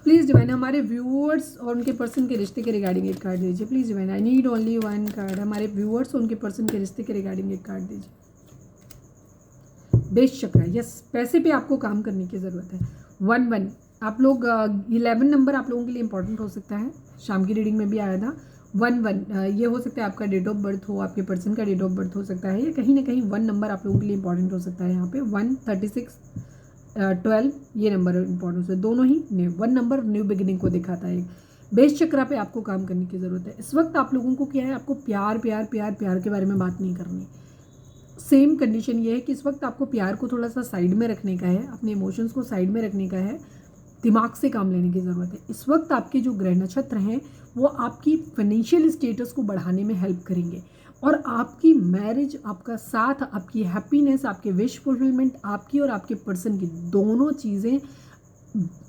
A: प्लीज़ डिवाइन हमारे व्यूअर्स और उनके पर्सन के रिश्ते के रिगार्डिंग एक कार्ड दीजिए। Please divine, I need only 1 card. हमारे व्यूअर्स और उनके पर्सन के रिश्ते के रिगार्डिंग एक कार्ड दीजिए। बेस चक्र, यस, पैसे पे आपको काम करने की ज़रूरत है। 1 आप लोग 11 नंबर आप लोगों के लिए इंपॉर्टेंट हो सकता है। शाम की रीडिंग में भी आया था 1 ये हो सकता है आपका डेट ऑफ बर्थ हो, आपके पर्सन का डेट ऑफ बर्थ हो सकता है, या कहीं ना कहीं 1 नंबर आप लोगों के लिए इंपॉर्टेंट हो सकता है। यहाँ पे 1 36 12 ये नंबर इंपॉर्टेंट है, दोनों ही न्यू। 1 नंबर न्यू बिगिनिंग को दिखाता है। बेस चक्रा पे आपको काम करने की ज़रूरत है। इस वक्त आप लोगों को क्या है, आपको प्यार प्यार प्यार प्यार के बारे में बात नहीं करनी। सेम कंडीशन ये है कि इस वक्त आपको प्यार को थोड़ा सा साइड में रखने का है, अपने इमोशंस को साइड में रखने का है, दिमाग से काम लेने की ज़रूरत है। इस वक्त आपके जो ग्रह नक्षत्र हैं वो आपकी फाइनेंशियल स्टेटस को बढ़ाने में हेल्प करेंगे और आपकी मैरिज, आपका साथ, आपकी हैप्पीनेस, आपके विश फुलफिलमेंट, आपकी और आपके पर्सन की दोनों चीज़ें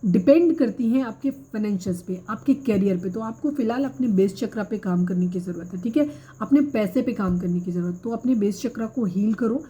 A: डिपेंड करती हैं आपके फाइनेंशियल्स पे, आपके कैरियर पे। तो आपको फिलहाल अपने बेस चक्रा पे काम करने की ज़रूरत है, ठीक है, अपने पैसे पे काम करने की ज़रूरत। तो अपने बेस चक्रा को हील करो।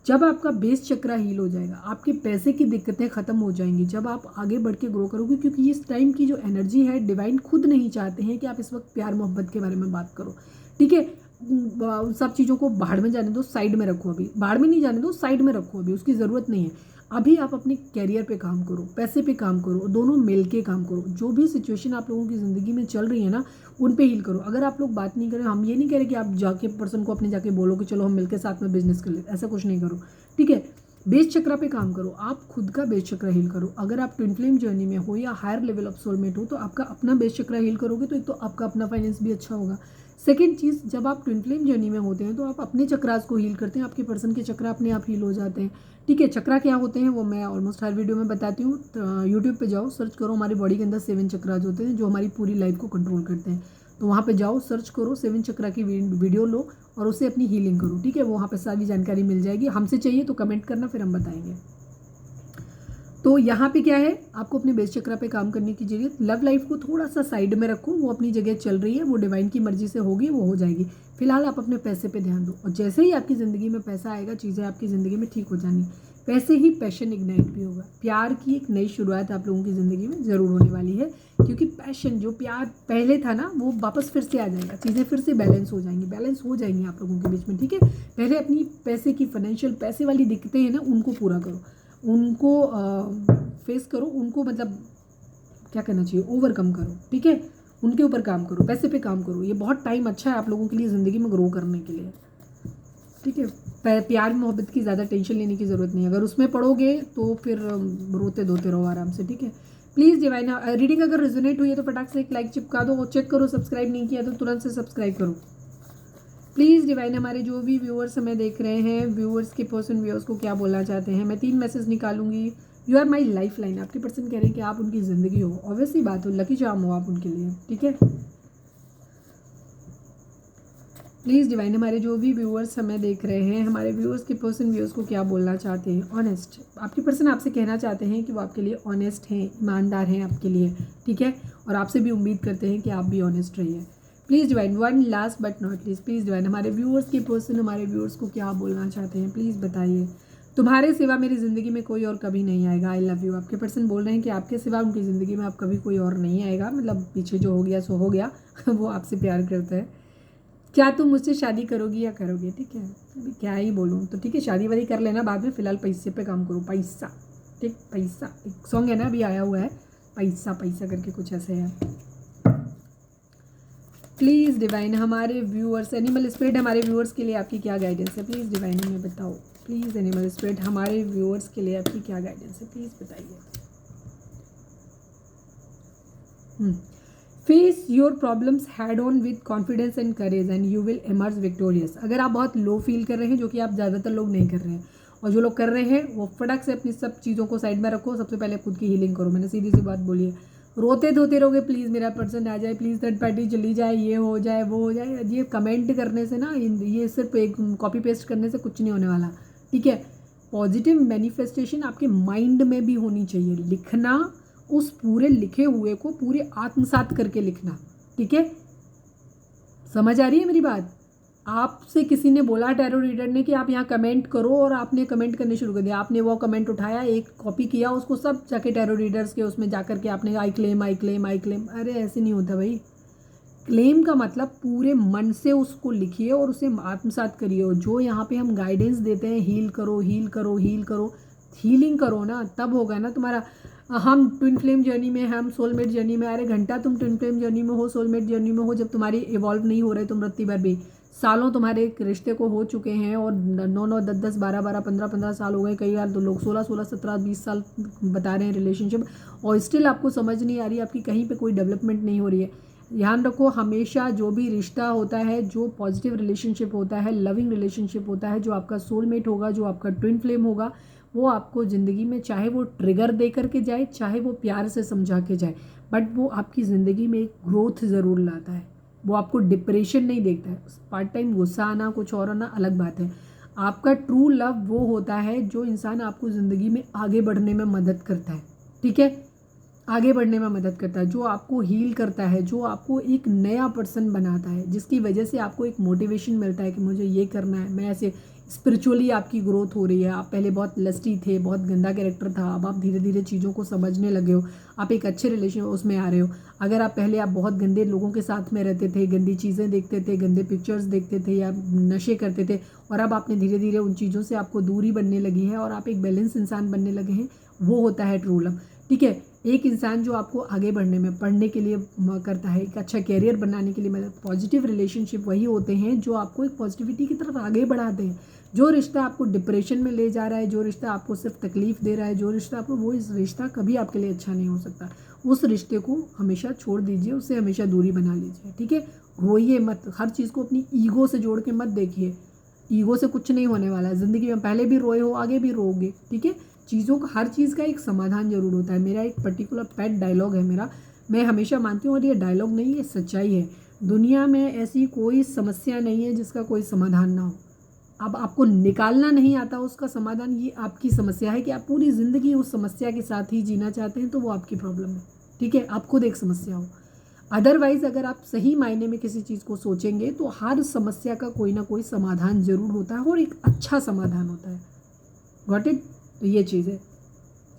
A: जब आपका बेस चक्रा हील हो जाएगा, आपके पैसे की दिक्कतें ख़त्म हो जाएंगी जब आप आगे बढ़ के ग्रो करोगे, क्योंकि इस टाइम की जो एनर्जी है, डिवाइन खुद नहीं चाहते हैं कि आप इस वक्त प्यार मोहब्बत के बारे में बात करो, ठीक है। उन सब चीज़ों को बाहर में जाने दो, साइड में रखो। अभी बाहर में नहीं जाने दो, साइड में रखो, अभी उसकी ज़रूरत नहीं है। अभी आप अपने कैरियर पे काम करो, पैसे पे काम करो, दोनों मिल के काम करो। जो भी सिचुएशन आप लोगों की ज़िंदगी में चल रही है ना, उन पे हील करो। अगर आप लोग बात नहीं करें, हम ये नहीं कह रहे कि आप जाके पर्सन को अपने जाके बोलो कि चलो हम मिलकर साथ में बिजनेस कर लेते, ऐसा कुछ नहीं करो, ठीक है। बेस चक्रा पे काम करो, आप खुद का बेस चक्रा हील करो। अगर आप ट्विन फ्लेम जर्नी में हो या हायर लेवल ऑफ सोलमेट हो तो आपका अपना बेस चक्रा हील करोगे तो एक तो आपका अपना फाइनेंस भी अच्छा होगा। सेकेंड चीज़, जब आप ट्विन फ्लेम जर्नी में होते हैं तो आप अपने चक्रास को हील करते हैं, आपके पर्सन के चक्रा अपने आप हील हो जाते हैं, ठीक है। चक्रा क्या होते हैं वो मैं ऑलमोस्ट हर वीडियो में बताती हूँ। यूट्यूब पे जाओ, सर्च करो, हमारी बॉडी के अंदर 7 चक्रास होते हैं जो हमारी पूरी लाइफ को कंट्रोल करते हैं। तो वहाँ पे जाओ, सर्च करो, 7 चक्रा की वीडियो लो और उससे अपनी हीलिंग करो, ठीक है। वहाँ पे सारी जानकारी मिल जाएगी। हमसे चाहिए तो कमेंट करना, फिर हम बताएंगे। तो यहाँ पे क्या है, आपको अपने बेस चक्र पे काम करने की जरूरत। लव लाइफ को थोड़ा सा साइड में रखो, वो अपनी जगह चल रही है, वो डिवाइन की मर्जी से होगी, वो हो जाएगी। फिलहाल आप अपने पैसे पे ध्यान दो, और जैसे ही आपकी ज़िंदगी में पैसा आएगा, चीज़ें आपकी ज़िंदगी में ठीक हो जानी। वैसे ही पैशन इग्नाइट भी होगा। प्यार की एक नई शुरुआत आप लोगों की ज़िंदगी में ज़रूर होने वाली है, क्योंकि पैशन जो प्यार पहले था ना, वो वापस फिर से आ जाएगा। चीज़ें फिर से बैलेंस हो जाएंगी आप लोगों के बीच में, ठीक है। पहले अपनी पैसे की फाइनेंशियल पैसे वाली दिक्कतें हैं ना, उनको पूरा करो, उनको फेस करो, उनको मतलब क्या करना चाहिए, ओवरकम करो, ठीक है। उनके ऊपर काम करो, पैसे पे काम करो। ये बहुत टाइम अच्छा है आप लोगों के लिए ज़िंदगी में ग्रो करने के लिए, ठीक है। प्यार मोहब्बत की ज़्यादा टेंशन लेने की ज़रूरत नहीं है। अगर उसमें पढ़ोगे तो फिर रोते धोते रहो आराम से, ठीक है। प्लीज़ डिवाइन रीडिंग अगर रेजोनेट हुई है तो फटाक से एक लाइक चिपका दो, और चेक करो सब्सक्राइब नहीं किया तो तुरंत से सब्सक्राइब करो प्लीज़। डिवाइन हमारे जो भी व्यूअर्स हमें देख रहे हैं, व्यूअर्स के पर्सन व्यूअर्स को क्या बोलना चाहते हैं। मैं 3 मैसेज निकालूंगी। You are my lifeline, आपके पर्सन कह रहे हैं कि आप उनकी ज़िंदगी हो। ऑब्वियसली बात हो, लकी चार्म हो आप उनके लिए, ठीक है। प्लीज़ डिवाइन हमारे जो भी व्यूअर्स हमें देख रहे हैं, हमारे व्यूअर्स के पर्सन व्यूअर्स को क्या बोलना चाहते हैं। ऑनेस्ट, आपके पर्सन आपसे कहना चाहते हैं कि वो आपके लिए ऑनेस्ट हैं, ईमानदार हैं आपके लिए, ठीक है। और आपसे भी उम्मीद करते हैं कि आप भी ऑनेस्ट रहिए। Please divine one last but not least, please divine हमारे व्यूअर्स के पर्सन हमारे व्यूअर्स को क्या बोलना चाहते हैं, प्लीज़ बताइए। तुम्हारे सिवा मेरी ज़िंदगी में कोई और कभी नहीं आएगा। I love you. आपके पर्सन बोल रहे हैं कि आपके सिवा उनकी ज़िंदगी में आप कभी कोई और नहीं आएगा, मतलब पीछे जो हो गया सो हो गया वो आपसे प्यार करता है। क्या तुम मुझसे शादी करोगी या करोगे, ठीक है। अभी क्या ही बोलूँ, तो ठीक है शादी वादी कर लेना बाद में, फिलहाल पैसे पे काम करो। पैसा, ठीक, पैसा एक सॉन्ग है ना अभी आया हुआ है, पैसा पैसा करके कुछ ऐसे है। प्लीज़ डिवाइन हमारे व्यूअर्स, एनिमल स्पिरिट हमारे व्यूअर्स के लिए आपकी क्या गाइडेंस है, प्लीज़ डिवाइन हमें बताओ। प्लीज़ एनिमल स्पिरिट हमारे व्यूअर्स के लिए आपकी क्या गाइडेंस है, प्लीज़ बताइए। Face your problems head on with confidence and courage and you will emerge victorious. अगर आप बहुत लो फील कर रहे हैं, जो कि आप ज़्यादातर लोग नहीं कर रहे हैं, और जो लोग कर रहे हैं वो फटाक से अपनी सब चीज़ों को साइड में रखो। सबसे पहले खुद की हीलिंग करो। मैंने सीधी सी बात बोली है। रोते धोते रहोगे, प्लीज़ मेरा पर्सन आ जाए, प्लीज़ थर्ड पार्टी चली जाए, ये हो जाए वो हो जाए, ये कमेंट करने से ना, ये सिर्फ एक कॉपी पेस्ट करने से कुछ नहीं होने वाला, ठीक है। पॉजिटिव मैनिफेस्टेशन आपके माइंड में भी होनी चाहिए। लिखना, उस पूरे लिखे हुए को पूरे आत्मसात करके लिखना, ठीक है। समझ आ रही है मेरी बात। आपसे किसी ने बोला टैरो रीडर ने कि आप यहाँ कमेंट करो, और आपने कमेंट करने शुरू कर दिया। आपने वो कमेंट उठाया, एक कॉपी किया, उसको सब जाके टैरो रीडर्स के उसमें जा करके आपने I claim I claim I claim. अरे ऐसे नहीं होता भाई। क्लेम का मतलब पूरे मन से उसको लिखिए और उसे आत्मसात करिए। और जो यहाँ पे हम गाइडेंस देते हैं, हील करो हील करो हील करो, हीलिंग करो ना, तब होगा ना तुम्हारा। हम ट्विन फ्लेम जर्नी में, हम सोलमेट जर्नी में। अरे घंटा तुम ट्विन फ्लेम जर्नी में हो, सोलमेट जर्नी में हो, जब तुम्हारी इवॉल्व नहीं हो रहे तुम रत्ती भर भी। सालों तुम्हारे एक रिश्ते को हो चुके हैं, और 9-9, 10-10, 12-12, 15-15 साल हो गए। कई बार तो लोग 16-16, 17-20 साल बता रहे हैं रिलेशनशिप, और स्टिल आपको समझ नहीं आ रही, आपकी कहीं पे कोई डेवलपमेंट नहीं हो रही है। ध्यान रखो, हमेशा जो भी रिश्ता होता है, जो पॉजिटिव रिलेशनशिप होता है, लविंग रिलेशनशिप होता है, जो आपका सोलमेट होगा, जो आपका ट्विन फ्लेम होगा, वो आपको ज़िंदगी में चाहे वो ट्रिगर दे करके जाए, चाहे वो प्यार से समझा के जाए, बट वो आपकी ज़िंदगी में एक ग्रोथ ज़रूर लाता है। वो आपको डिप्रेशन नहीं देखता है। पार्ट टाइम गुस्सा आना, कुछ और आना अलग बात है। आपका ट्रू लव वो होता है जो इंसान आपको ज़िंदगी में आगे बढ़ने में मदद करता है, ठीक है। आगे बढ़ने में मदद करता है, जो आपको हील करता है, जो आपको एक नया पर्सन बनाता है, जिसकी वजह से आपको एक मोटिवेशन मिलता है कि मुझे ये करना है। मैं ऐसे स्पिरिचुअली आपकी ग्रोथ हो रही है। आप पहले बहुत लस्टी थे, बहुत गंदा कैरेक्टर था, अब आप धीरे धीरे चीज़ों को समझने लगे हो, आप एक अच्छे रिलेशन उसमें आ रहे हो। अगर आप पहले आप बहुत गंदे लोगों के साथ में रहते थे, गंदी चीज़ें देखते थे, गंदे पिक्चर्स देखते थे, या नशे करते थे, और अब आपने धीरे धीरे उन चीज़ों से आपको दूरी बनने लगी है, और आप एक बैलेंस इंसान बनने लगे हैं, वो होता है ट्रू लव, ठीक है। एक इंसान जो आपको आगे बढ़ने में, पढ़ने के लिए करता है, एक अच्छा कैरियर बनाने के लिए, मतलब पॉजिटिव रिलेशनशिप वही होते हैं जो आपको एक पॉजिटिविटी की तरफ आगे बढ़ाते हैं। जो रिश्ता आपको डिप्रेशन में ले जा रहा है, जो रिश्ता आपको सिर्फ तकलीफ दे रहा है, जो रिश्ता आपको, वो इस रिश्ता कभी आपके लिए अच्छा नहीं हो सकता। उस रिश्ते को हमेशा छोड़ दीजिए, उससे हमेशा दूरी बना लीजिए, ठीक है। रोइए मत, हर चीज़ को अपनी ईगो से जोड़ के मत देखिए। ईगो से कुछ नहीं होने वाला है ज़िंदगी में। पहले भी रोए हो, आगे भी रोओगे, ठीक है। चीज़ों का, हर चीज़ का एक समाधान जरूर होता है। मेरा एक पर्टिकुलर पेट डायलॉग है मेरा, मैं हमेशा मानती हूँ, और ये डायलॉग नहीं, ये सच्चाई है। दुनिया में ऐसी कोई समस्या नहीं है जिसका कोई समाधान ना हो। अब आपको निकालना नहीं आता उसका समाधान, ये आपकी समस्या है कि आप पूरी ज़िंदगी उस समस्या के साथ ही जीना चाहते हैं, तो वो आपकी प्रॉब्लम है, ठीक है, आप खुद एक समस्या हो। अदरवाइज़ अगर आप सही मायने में किसी चीज़ को सोचेंगे तो हर समस्या का कोई ना कोई समाधान ज़रूर होता है और एक अच्छा समाधान होता है। Got it? तो ये चीज़ है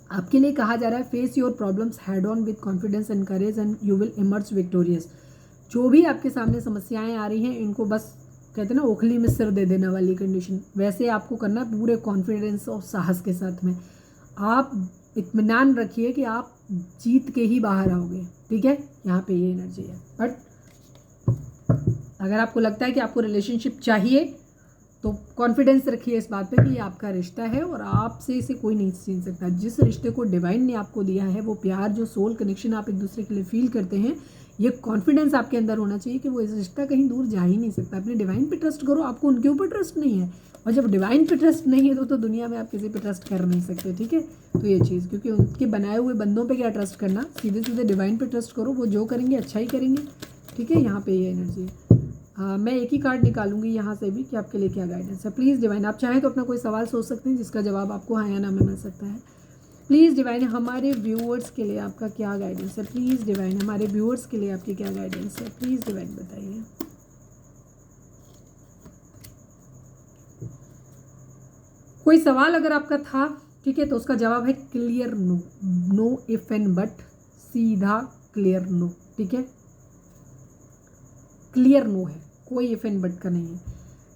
A: आपके लिए कहा जा रहा है, face your problems head on with confidence and courage and you will emerge victorious. जो भी आपके सामने समस्याएं आ रही हैं, इनको बस कहते हैं ना ओखली में सिर दे देने वाली कंडीशन, वैसे आपको करना है पूरे कॉन्फिडेंस और साहस के साथ में। आप इत्मीनान रखिए कि आप जीत के ही बाहर आओगे, ठीक है, यहाँ पे ये एनर्जी है। बट अगर आपको लगता है कि आपको रिलेशनशिप चाहिए तो कॉन्फिडेंस रखिए इस बात पे कि ये आपका रिश्ता है और आपसे इसे कोई नहीं छीन सकता। जिस रिश्ते को डिवाइन ने आपको दिया है, वो प्यार, जो सोल कनेक्शन आप एक दूसरे के लिए फील करते हैं, ये कॉन्फिडेंस आपके अंदर होना चाहिए कि वो इस रिश्ता कहीं दूर जा ही नहीं सकता। अपने डिवाइन पे ट्रस्ट करो, आपको उनके ऊपर ट्रस्ट नहीं है, और जब डिवाइन पे ट्रस्ट नहीं है तो दुनिया में आप किसी पे ट्रस्ट कर नहीं सकते, ठीक है। तो ये चीज़, क्योंकि उनके बनाए हुए बंदों पे क्या ट्रस्ट करना, सीधे सीधे डिवाइन पे ट्रस्ट करो, वो जो करेंगे अच्छा ही करेंगे, ठीक है। यहाँ पे ये एनर्जी है। मैं एक ही कार्ड निकालूंगी यहाँ से भी कि आपके लिए क्या गाइडेंस है। प्लीज़ डिवाइन, आप चाहें तो अपना कोई सवाल सोच सकते हैं जिसका जवाब आपको हाँ या ना में मिल सकता है। प्लीज़ डिवाइन, हमारे व्यूअर्स के लिए आपका क्या गाइडेंस है। प्लीज़ डिवाइन, हमारे व्यूअर्स के लिए आपकी क्या गाइडेंस है। प्लीज़ डिवाइन बताइए। कोई सवाल अगर आपका था, ठीक है, तो उसका जवाब है clear no, no if and but, सीधा क्लियर नो, ठीक है, क्लियर नो है, कोई इफ एंड बट का नहीं है।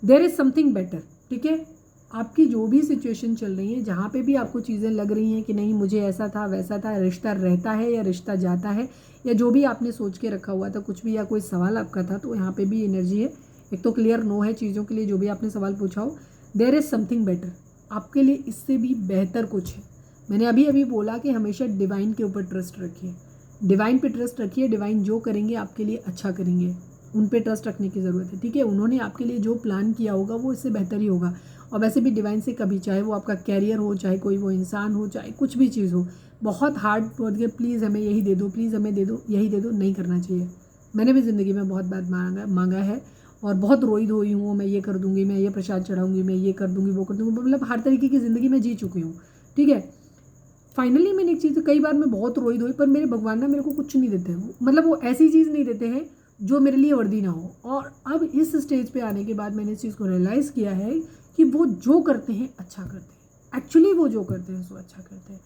A: देयर इज़ समथिंग बेटर, ठीक है। आपकी जो भी सिचुएशन चल रही है, जहाँ पे भी आपको चीज़ें लग रही हैं कि नहीं मुझे ऐसा था वैसा था, रिश्ता रहता है या रिश्ता जाता है, या जो भी आपने सोच के रखा हुआ था कुछ भी, या कोई सवाल आपका था, तो यहाँ पे भी एनर्जी है। एक तो क्लियर नो है चीज़ों के लिए, जो भी आपने सवाल पूछा हो। देयर इज़ समथिंग बेटर, आपके लिए इससे भी बेहतर कुछ है। मैंने अभी अभी बोला कि हमेशा डिवाइन के ऊपर ट्रस्ट रखिए, डिवाइन पे ट्रस्ट रखिए। डिवाइन जो करेंगे आपके लिए अच्छा करेंगे, उन पे ट्रस्ट रखने की ज़रूरत है, ठीक है। उन्होंने आपके लिए जो प्लान किया होगा वो इससे बेहतर ही होगा। और वैसे भी डिवाइन से कभी, चाहे वो आपका कैरियर हो, चाहे कोई वो इंसान हो, चाहे कुछ भी चीज़ हो, बहुत हार्ड बोल के प्लीज़ हमें यही दे दो, प्लीज़ हमें दे दो, यही दे दो, नहीं करना चाहिए। मैंने भी ज़िंदगी में बहुत बात मांगा है और बहुत रोई धोई हूँ, मैं ये कर दूँगी, मैं ये प्रसाद चढ़ाऊँगी, मैं ये कर दूँगी, वो कर दूँगी, मतलब हर तरीके की ज़िंदगी में जी चुकी हूँ, ठीक है। फाइनली मैंने एक चीज़, कई बार मैं बहुत रोई धोई, पर मेरे भगवान ना मेरे को कुछ नहीं देते, मतलब वो ऐसी चीज़ नहीं देते हैं जो मेरे लिए वर्दी ना हो। और अब इस स्टेज पे आने के बाद मैंने इस चीज़ को रियलाइज़ किया है कि वो जो करते हैं अच्छा करते हैं, एक्चुअली वो जो करते हैं सो अच्छा करते हैं।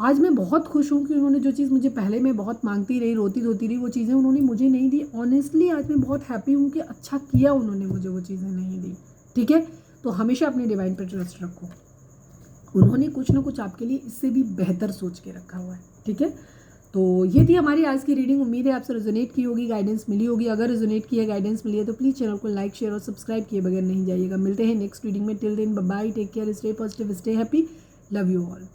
A: आज मैं बहुत खुश हूँ कि उन्होंने जो चीज़ मुझे पहले मैं बहुत मांगती रही, रोती धोती रही, वो चीज़ें उन्होंने मुझे नहीं दी। ऑनेस्टली आज मैं बहुत हैप्पी हूँ कि अच्छा किया उन्होंने मुझे वो चीज़ें नहीं दी, ठीक है। तो हमेशा अपने डिवाइन पर ट्रस्ट रखो, उन्होंने कुछ ना कुछ आपके लिए इससे भी बेहतर सोच के रखा हुआ है, ठीक है। तो ये थी हमारी आज की रीडिंग। उम्मीद है आपसे रेजोनेट की होगी, गाइडेंस मिली होगी। अगर रेजोनेट की है, गाइडेंस मिली है, तो प्लीज़ चैनल को लाइक, शेयर और सब्सक्राइब किए बगैर नहीं जाइएगा। मिलते हैं नेक्स्ट रीडिंग में। Till then bye bye, take care, stay positive, stay happy, love you all.